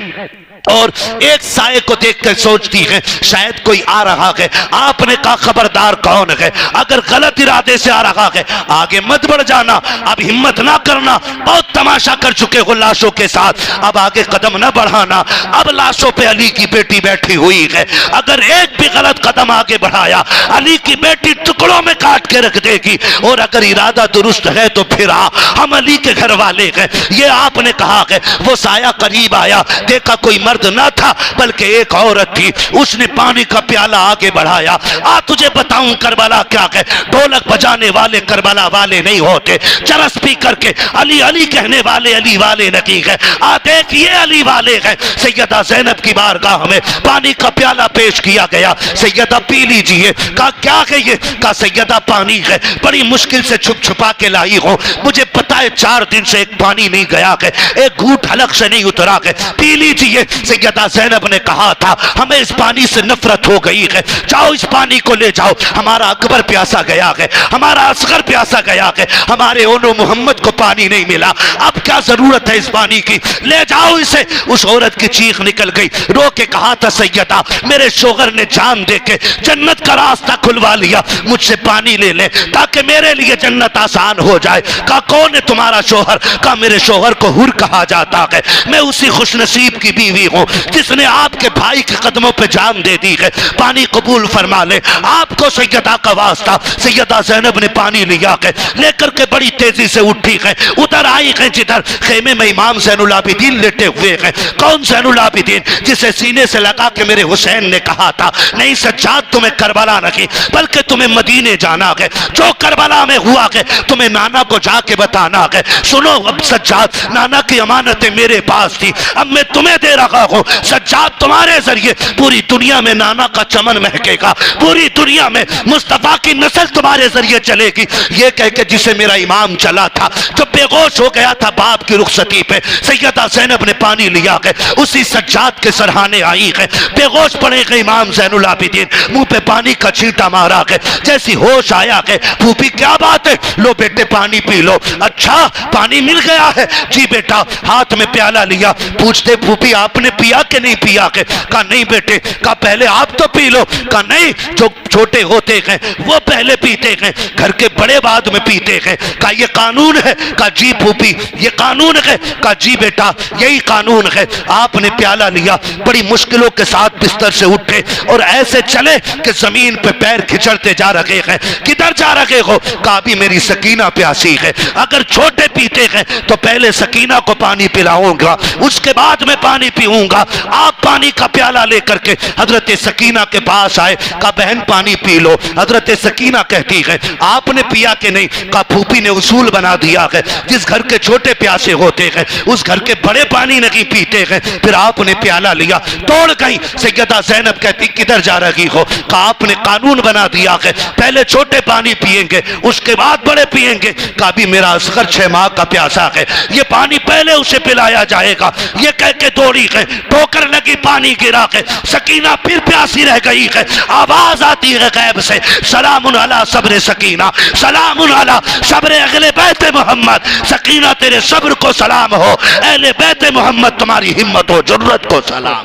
और एक साए को देखकर सोचती है शायद कोई आ रहा है। आपने कहा खबरदार कौन है, अगर गलत इरादे से आ रहा है आगे मत बढ़ जाना, अब हिम्मत ना करना, बहुत तमाशा कर चुके हो लाशों के साथ, अब आगे कदम ना बढ़ाना। अब लाशों पे अली की बेटी बैठी हुई है, अगर एक भी गलत कदम आगे बढ़ाया अली की बेटी टुकड़ों में काट के रख देगी, और अगर इरादा दुरुस्त है तो फिर हम अली के घर वाले हैं। ये आपने कहा है। वो साया करीब आया, देखा कोई मर्द ना था बल्कि एक औरत थी, उसने पानी का प्याला आगे बढ़ाया। आ तुझे बताऊं करबला क्या है, ढोलक बजाने वाले करबला वाले नहीं होते, चरस पी करके अली अली कहने वाले अली वाले नहीं है। आ देख ये अली वाले हैं। सैयदा ज़ैनब की बारगाह में पानी का प्याला पेश किया गया, सैयदा पी लीजिए। कहा क्या है ये, कहा सैयदा पानी है, बड़ी मुश्किल से छुप छुपा के लाई हूं, मुझे पता है 4 दिन से एक पानी नहीं गया है, एक घूंट हलक से नहीं उतरा है, पी लीजिए। सैयदा ज़ैनब ने कहा था हमें इस पानी से नफरत हो गई है, जाओ इस पानी को ले जाओ, हमारा अकबर प्यासा गया है, हमारा असगर प्यासा गया है, हमारे ओनो मोहम्मद को पानी नहीं मिला, अब क्या जरूरत है इस पानी की, ले जाओ इसे। उस औरत की चीख निकल गई, रो के कहा था सैयदा मेरे शोहर ने जान दे के जन्नत का रास्ता खुलवा लिया, मुझसे पानी ले ले ताकि मेरे लिए जन्नत आसान हो जाए। कहा कौन है तुम्हारा शोहर, कहा मेरे शोहर को हुर कहा जाता है, मैं उसी खुशनसीब की बीवी हूं जिसने आपके भाई के कदमों पे जान दे दी है, पानी कबूल फरमा ले। आपको सैयदा का वास्ता। सैयदा ज़ैनब ने पानी लिया है, लेकर के बड़ी तेजी से उठी है, उधर आई है जिधर खेमे में इमाम ज़ैनुल आबिदीन लेटे हुए हैं। कौन ज़ैनुल आबिदीन, जिसे सीने से लगा के मेरे हुसैन ने कहा था नहीं सज्जाद तुम्हें करबला नहीं बल्कि तुम्हें मदीने जाना है, जो करबला में हुआ है तुम्हें नाना को जाके बताना है। सुनो अब सज्जाद, नाना की अमानतें मेरे पास थी, अब मैं तुम्हें दे रहा हूं, सज्जाद तुम्हारे जरिए पूरी दुनिया में नाना का चमन महकेगा, पूरी दुनिया में मुस्तफा की नस्ल तुम्हारे जरिए चलेगी। ये कह के जिसे मेरा इमाम चला था, जब बेहोश हो गया था बाप की रुखसती पे, सैयदा ज़ैनब ने पानी लिया है, उसी सज्जाद के सरहाने आई है, बेहोश पड़े गए इमाम ज़ैनुल आबिदीन, मुंह पे पानी का छींटा मारा है, जैसी होश आया है, फूफी क्या बात है, लो बेटे पानी पी लो। अच्छा पानी मिल गया है, जी बेटा, हाथ में प्याला लिया, पूछते फूफी आपने पिया कि नहीं पिया है, कहा नहीं बेटे, कहा पहले आप तो पी लो, कहा नहीं जो छोटे होते हैं वो पहले पीते हैं, घर के बड़े बाद में पीते हैं, कहा ये कानून है, कहा जी फूफी ये कानून है, कहा जी बेटा यही कानून है। आपने प्याला लिया, बड़ी मुश्किलों के साथ बिस्तर से उठे और ऐसे चले कि जमीन पे पैर खिंचड़ते जा रहे हैं। किधर जा रहे हो, कहा भी मेरी सकीना प्यासी है, अगर छोटे पीते हैं तो पहले सकीना को पानी पिलाऊंगा उसके बाद में पानी पीऊंगा। आप पानी का प्याला लेकर के हजरत सकीना के पास आए, कहा बहन पानी पी लो। हजरत सकीना कहती है आपने पिया कि नहीं, कहा फूफी ने उसूल बना दिया है जिस घर के छोटे प्यासे होते हैं उस घर के बड़े पानी नहीं पीते हैं। फिर आपने प्याला लिया, तोड़ गई। सैयदा ज़ैनब कहती किधर जा रही हो, कहा आपने कानून बना दिया है पहले छोटे पानी पिएंगे उसके बाद बड़े पिएंगे। कहा भी मेरा असगर 6 माह का प्यासा है, ये पानी पहले उसे पिलाया जाएगा। ये कह के दौड़ी है, ठोकर लगी, पानी गिरा है, सकीना फिर प्यासी रह गई है। आवाज आती है गैब से, सलामुन अला सब्र सकीना, सलामुन अला सब्र अहले बैत मोहम्मद, सकीना तेरे सब्र को सलाम हो, अहले बैत मोहम्मद तुम्हारी हिम्मत हो जुर्रत को सलाम।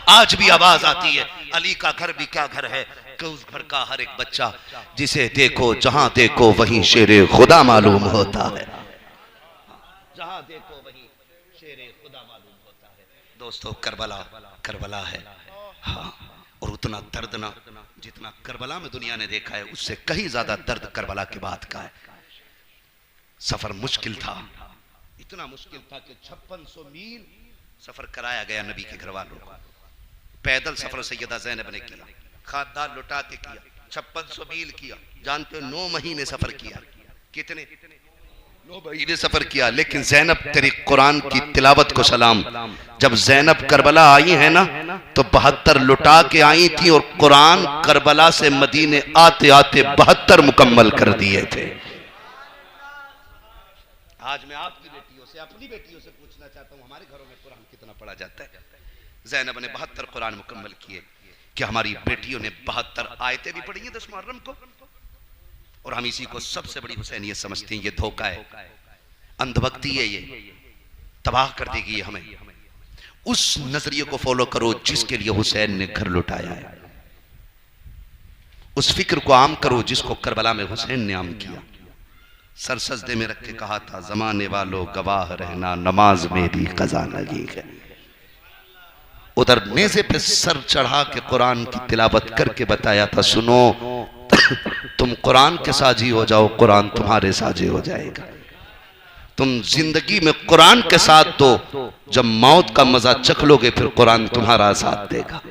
आज भी आवाज आती है, अली का घर भी क्या घर है कि उस घर का हर एक बच्चा जिसे देखो जहां देखो वहीं शेरे खुदा मालूम होता है, जहां देखो वहीं शेरे खुदा मालूम होता है। दोस्तों करबला करबला है, हाँ, और उतना दर्द ना जितना करबला में दुनिया ने देखा है उससे कहीं ज्यादा दर्द करबला के बाद का है। सफर मुश्किल था, इतना मुश्किल था कि 5600 मील सफर कराया गया नबी के घर वालों को। पैदल सफर सैयदा ज़ैनब ने किया, खानदान लुटा के किया, 5600 मील किया, जानते हो 9 महीने सफर किया। कितने 9 महीने सफर किया। लेकिन ज़ैनब तेरी कुरान की तिलावत को सलाम, जब ज़ैनब करबला आई है ना तो 72 लुटा के आई थी और कुरान करबला से मदीने आते आते 72 मुकम्मल कर दिए थे। आज मैं आपकी बेटियों से अपनी बेटियों से पूछना चाहता हूं हमारे घरों में कुरान कितना पढ़ा जाता है। ज़ैनब ने 72 कुरान मुकम्मल किए। क्या हमारी बेटियों ने 72 आयतें भी पढ़ी हैं 10 मुहर्रम को? और हम इसी को सबसे बड़ी हुसैनियत समझते हैं। ये धोखा है, अंधभक्ति है, ये तबाह कर देगी हमें। उस नजरिए को फॉलो करो जिसके लिए हुसैन ने घर लुटाया है। उस फिक्र को आम करो जिसको करबला में हुसैन ने आम किया। सर सजदे में रख के कहा था, जमाने वालों गवाह रहना, नमाज मेरी कज़ा लगी है। उधर नेज़े पे सर चढ़ा के कुरान की तिलावत करके बताया था, सुनो तुम कुरान के साजी हो जाओ, कुरान तुम्हारे साजे हो जाएगा। तुम जिंदगी में कुरान के साथ दो, जब मौत का मजा चख लोगे फिर कुरान तुम्हारा साथ देगा।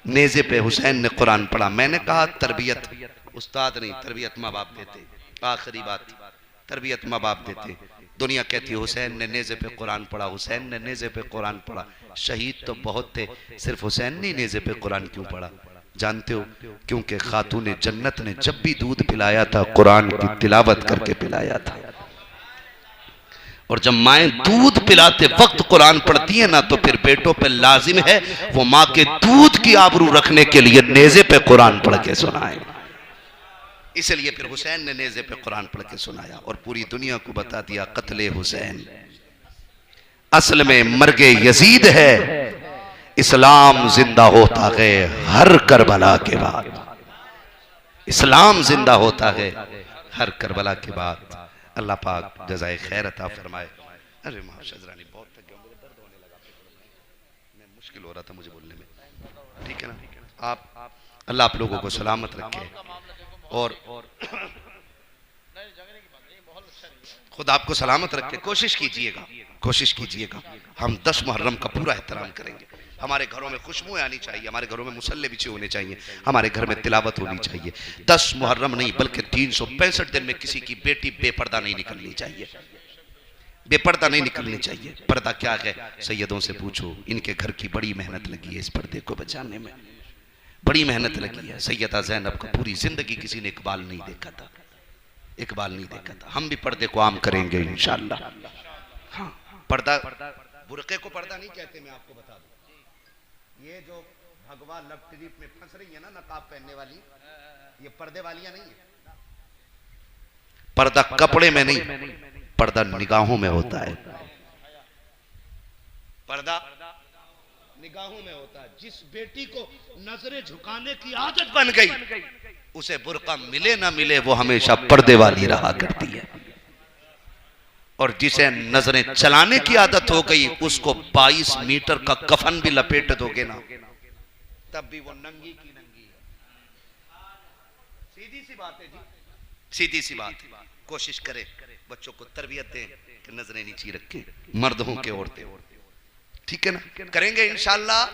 नेज़े पे हुसैन ने कुरान पढ़ा। मैंने कहा तरबियत उस्ताद नहीं, तरबियत माँ बाप देते। आखिरी बात, तरबियत माँ बाप देते। दुनिया कहती है हुसैन ने नेज़े पे कुरान पढ़ा, हुसैन ने नेज़े पे कुरान पढ़ा। शहीद तो बहुत थे, सिर्फ हुसैन ने नेज़े पे कुरान क्यों पढ़ा जानते हो? क्योंकि खातून जन्नत ने जब भी दूध पिलाया था कुरान की तिलावत करके पिलाया था। और जब माएँ दूध पिलाते वक्त कुरान पढ़ती है ना, तो फिर बेटों पे लाजिम है वो माँ के दूध की आबरू रखने के लिए नेज़े पे कुरान पढ़ के सुनाए। इसलिए फिर हुसैन ने नेज़े पे कुरान पढ़ के सुनाया और पूरी दुनिया को बता दिया कत्ले हुसैन असल में मर्गे यजीद है। इस्लाम जिंदा होता है हर करबला के बाद। इस्लाम जिंदा होता है हर करबला के बाद। अल्लाह पाक जज़ाए खैर अता फरमाए। अरे महाशजरानी बहुत थक गया, मुझे दर्द होने लगा, मैं मुश्किल हो रहा था मुझे बोलने में। ठीक है ना? आप अल्लाह आप लोगों को सलामत रखे और खुद आपको सलामत रखे। कोशिश कीजिएगा हम 10 मुहर्रम का पूरा एहतराम करेंगे। हमारे घरों में खुशबुएं आनी चाहिए, हमारे घरों में मुसल्ले बिछे होने चाहिए, हमारे घर में तिलावत होनी चाहिए। 10 मुहर्रम नहीं बल्कि 365 दिन में किसी की बेटी बेपर्दा नहीं निकलनी चाहिए, बेपर्दा नहीं निकलनी चाहिए। पर्दा क्या है? सैयदों से पूछो, इनके घर की बड़ी मेहनत लगी है इस पर्दे को बचाने में, बड़ी मेहनत लगी है। सैयदा ज़ैनब को पूरी जिंदगी किसी ने इकबाल नहीं देखा था, इकबाल नहीं देखा था। हम भी पर्दे को आम करेंगे इंशाअल्लाह। हाँ, पर्दा बुरके को पर्दा नहीं कहते, मैं आपको बता दूं। ये जो भगवा लब ट्रिप में फंस रही है ना नकाब पहनने वाली, ये पर्दे वालियां नहीं है। पर्दा कपड़े में नहीं, पर्दा निगाहों में होता है। पर्दा निगाहों में होता है। जिस बेटी को नजरें झुकाने की आदत बन गई, उसे बुर्का मिले ना मिले वो हमेशा पर्दे वाली रहा करती है। और जिसे नजरें चलाने की आदत हो गई, उसको 22 मीटर का कफन भी लपेट दोगे ना, तब भी वो नंगी की नंगी है। सीधी सी बात है जी, सीधी सी बात। कोशिश करे बच्चों को तरबियत दें कि नजरें नीची रखें, मर्द हों के औरतें। ठीक है ना? करेंगे इंशाअल्लाह।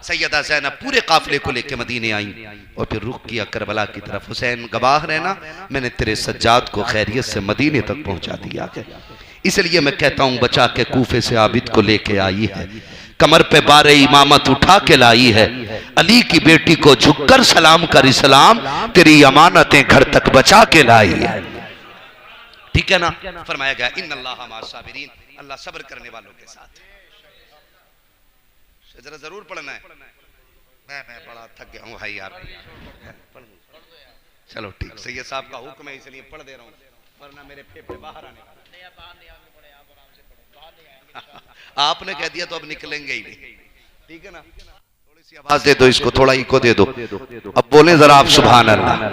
सैयदा ज़ैनब पूरे काफिले को लेकर मदीने आई और फिर रुख किया करबला की तरफ। हुसैन गवाह रहना, मैंने तेरे सज्जाद को खैरियत से मदीने तक पहुंचा दिया है। इसलिए मैं कहता हूं बचा के कूफे से आबिद को लेके आई है, कमर पे बारे इमामत उठा के लाई है। अली की बेटी को झुककर सलाम कर इस्लाम, तेरी अमानतें घर तक बचा के लाई है। ठीक है ना? फरमाया गया इन्नल्लाह मअस साबिरीन, अल्लाह सब्र करने वालों के साथ। जरा जरूर पढ़ना है। मैं बड़ा थक गया हूँ भाई यार। चलो ठीक, सैयद साहब का हुक्म है इसलिए पढ़ दे रहा हूँ, वरना मेरे फेफड़े बाहर आने वाले। आपने कह दिया तो अब निकलेंगे ही नहीं। ठीक है ना? थोड़ी सी आवाज दे दो इसको, थोड़ा इको दे दो। अब बोले जरा आप सुभान अल्लाह। वही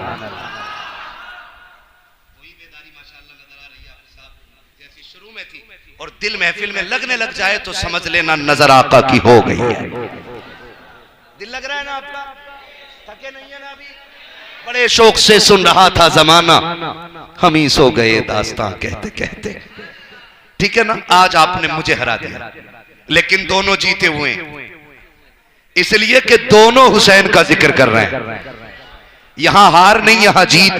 बेदारी माशाअल्लाह नजर आ रही है आप साहब, जैसी शुरू में थी। और दिल महफिल में लगने लग जाए तो समझ लेना नजर आका की हो गई है। दिल लग रहा है ना आपका? थके नहीं है ना अभी? बड़े शौक से सुन रहा था जमाना, हम ही सो गए दास्तां कहते कहते। ठीक है ना? आज आपने मुझे हरा दिया, लेकिन दोनों जीते हुए, इसलिए कि दोनों हुसैन का जिक्र कर रहे हैं। यहां हार नहीं, यहां जीत।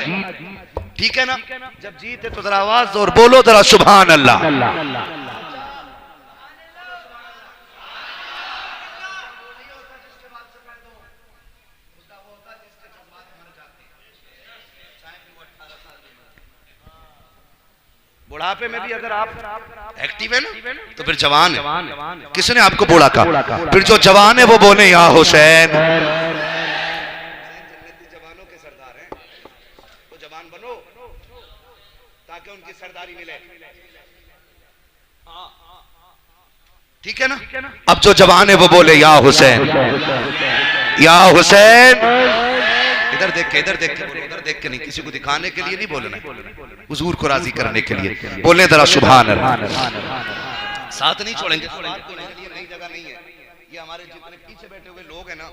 ठीक है ना? जब जीते तो जरा आवाज और बोलो जरा सुभान अल्लाह। बुढ़ापे में भी अगर आप एक्टिव है ना तो फिर जवान है। किसने आपको बूढ़ा कहा? फिर जो जवान है वो बोले या हुसैन। जवानों के सरदार हैं, तो जवान बनो ताकि उनकी सरदारी मिले। ठीक है ना। अब जो जवान है वो बोले या हुसैन, या हुसैन। इधर देख के बोलो, उधर देख के नहीं, किसी को दिखाने के लिए नहीं बोलना है, हुजूर को राजी करने के लिए बोलने जरा सुभान अल्लाह। साथ नहीं छोड़ेंगे, नई जगह नहीं है। ये हमारे जितने पीछे बैठे हुए लोग हैं ना,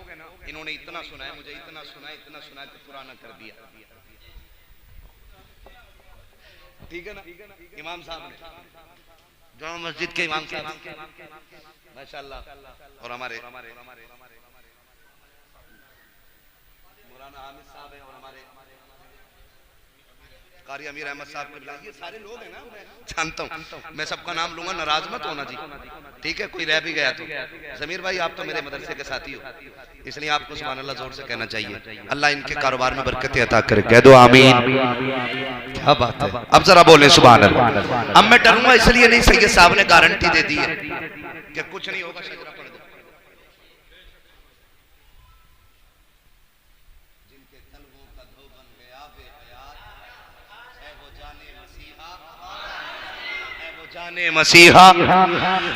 इन्होंने इतना सुना है, मुझे इतना सुना है कि पुराना कर दिया। ठीक है ना। इमाम साहब ने, जामा मस्जिद के इमाम साहब माशाअल्लाह, और हमारे मौलाना हामिद साहब हैं, और हमारे कारी अमीर अहमद साहब के, ये सारे लोग हैं ना, मैं जानता हूँ। मैं सबका नाम लूंगा, नाराज मत होना जी, ठीक है। कोई रह भी गया तो जमीर भाई आप तो मेरे मदरसे के साथी हो, इसलिए आपको सुभान अल्लाह जोर से कहना चाहिए। अल्लाह इनके कारोबार में बरकतें अता करे, कह दो आमीन। क्या बात है। अब जरा बोले सुभान अल्लाह। अब मैं डरूंगा इसलिए नहीं, सैयद साहब ने गारंटी दे दी है कि कुछ नहीं होगा। शजरा पढ़ दो। जिनके तलवों का धो बन गया बेहयात है वो जाने मसीहा, है वो जाने मसीहा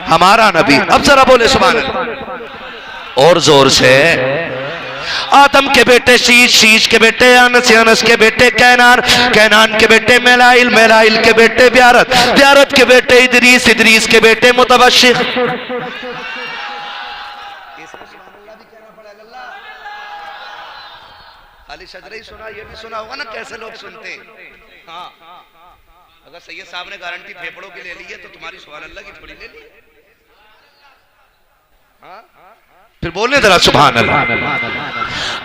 हमारा नबी। अब जरा बोले सुभान अल्लाह और जोर से। आदम के बेटे शीश, शीश के बेटे अनस, अनस के बेटे कैनान, कैनान के बेटे मेलाइल, मेलाइल के बेटे ब्यारत, ब्यारत के बेटे इदरीस, इदरीस के बेटे मुतबश्शिर। खाली शजरा ही सुना, ये भी सुना होगा ना कैसे लोग सुनते हैं। हाँ, अगर सैयद साहब ने गारंटी फेफड़ों की ले ली है तो तुम्हारी सुभान अल्लाह की थोड़ी ले ली। हाँ, फिर बोलने जरा सुभान अल्लाह।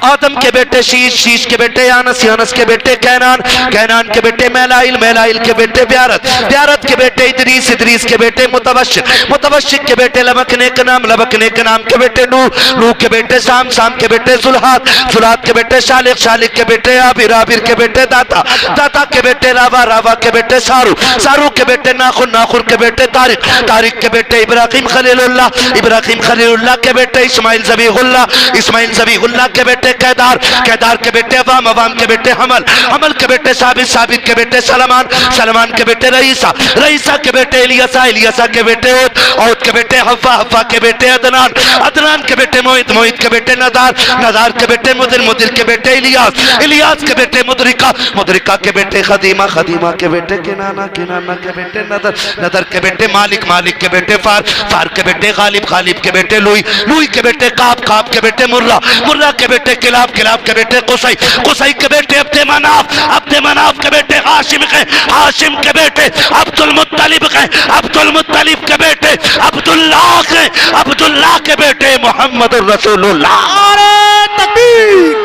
आदम के बेटे शीश, शीश के बेटे अनस, अनस के बेटे कैनान, कैनान के बेटे मेलाइल, मेलाइल के बेटे ब्यारत, ब्यारत के बेटे इदरीस, इदरीस के बेटे मुतबश्शिर, मुतबश्शिर के बेटे लबकने के नाम, लबकने के नाम के बेटे नूह, नूह के बेटे शाम, शाम के बेटे जुल्हात, जुल्हात के बेटे शालिक, शालिक के बेटे आबिर, आबिर के बेटे दाता, दाता के बेटे रावा, रावा के बेटे सारू, सारू के बेटे नाखुर, नाखुर के बेटे तारिक, तारिक के बेटे इब्राहिम खलीलुल्लाह, इब्राहिम खलीलुल्लाह के बेटे इस्माइल ज़बीहुल्लाह, इस्माइल ज़बीहुल्लाह के बेटे कैदार, कैदार के बेटे अवाम, अवाम के बेटे हमल, हमल के बेटे साबित, साबित के बेटे सलमान, सलमान के बेटे रईसा, रईसा के बेटे इलियासा, इलियासा के बेटे औद, औद के बेटे हफ्फा, हफ्फा के बेटे अदनान, अदनान के बेटे मोहित, मोहित के बेटे नदार, नदार के बेटे मुदिर, मुदिर के बेटे इलियास, इलियास के बेटे मुदरिका, मुदरिका के बेटे खदीमा, खदीमा के बेटे किनाना, किनाना के बेटे नदर, नदर के बेटे मालिक, मालिक के बेटे फार, फार के बेटे गालिब, गालिब के बेटे लुई, लुई के बेटे काब, काब के बेटे मुर्रा, मुर्रा के बेटे किलाब, किलाब के बेटे कुसई, कुसई के बेटे अब्दे मनाफ, अब्दे मनाफ के बेटे हाशिम के, हाशिम के बेटे अब्दुल मुत्तलिब के, अब्दुल मुत्तलिब के बेटे अब्दुल्लाह के, अब्दुल्लाह के बेटे मोहम्मद रसूलुल्लाह। नारे तकबीर,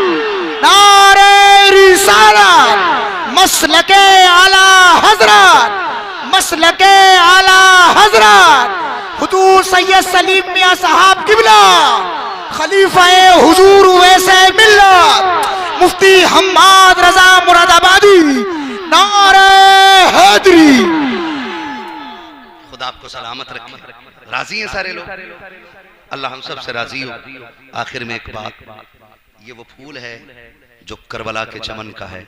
नारे रिसालत, मसलके आला हजरत, मसलके आला हजरत हुजूर सैयद सलीम मियां साहब किबला, खलीफाए हुजूर वैसे मिल्लत, मुफ्ती हम्माद रजा मुरादाबादी, नारे हैदरी। खुदा आपको सलामत रखे। राजी हैं सारे लोग, अल्लाह हम सब से राजी हो। आखिर में एक बात, ये वो फूल है जो करबला के चमन का है,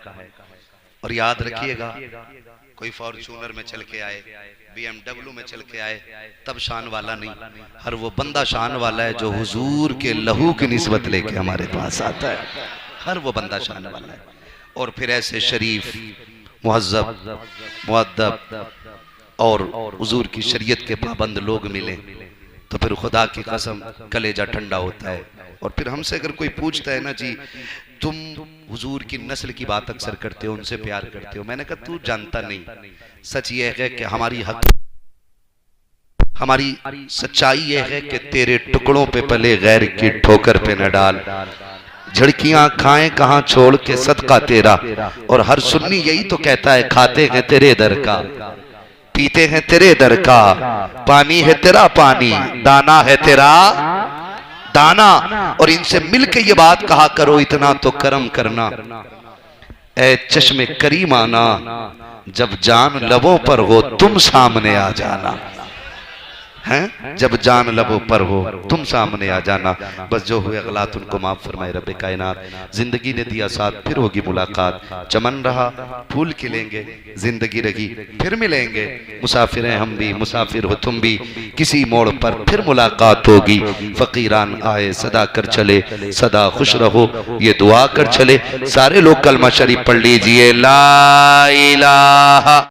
और याद रखिएगा कोई फॉर्च्यूनर में चल के आए, BMW में चल के आए तब शान वाला नहीं, हर वो बंदा शान वाला है जो हुजूर के लहू की निस्बत लेके हमारे पास आता है, हर वो बंदा शान वाला है। और फिर ऐसे शरीफ, मुहज्जब, मुअद्दब और हुजूर की शरीयत के पाबंद लोग मिले तो फिर खुदा की कसम कलेजा ठंडा होता है। और फिर हमसे अगर कोई पूछता है ना जी तुम हुजूर की नस्ल की बात अक्सर करते हो, उनसे प्यार करते हो, मैंने कहा तू जानता नहीं, सच ये है कि हमारी सच्चाई ये है कि तेरे टुकड़ों पे पले गैर की ठोकर पे न डाल, झड़कियां खाएं कहां छोड़ के सदका तेरा। और हर सुन्नी यही तो कहता है खाते हैं तेरे दर का, पीते हैं तेरे दर का, पानी है तेरा पानी, दाना है तेरा दाना। और इनसे मिलके ये बात कहा करो इतना तो करम करना, ए चश्मे करीमाना, जब जान लबों पर हो तुम सामने आ जाना। हैं, जब जान लबों पर हो तुम सामने आ जाना। बस जो हुए गलत उनको माफ फरमाए रब कायनात। जिंदगी ने दिया साथ, फिर होगी मुलाकात। चमन रहा फूल खिलेंगे, जिंदगी रही फिर मिलेंगे। मुसाफिर हैं हम भी, मुसाफिर हो तुम भी, किसी मोड़ पर फिर मुलाकात होगी। फकीरान आए सदा कर चले, सदा खुश रहो ये दुआ कर चले। सारे लोग कलमा शरीफ पढ़ लीजिए, ला इलाहा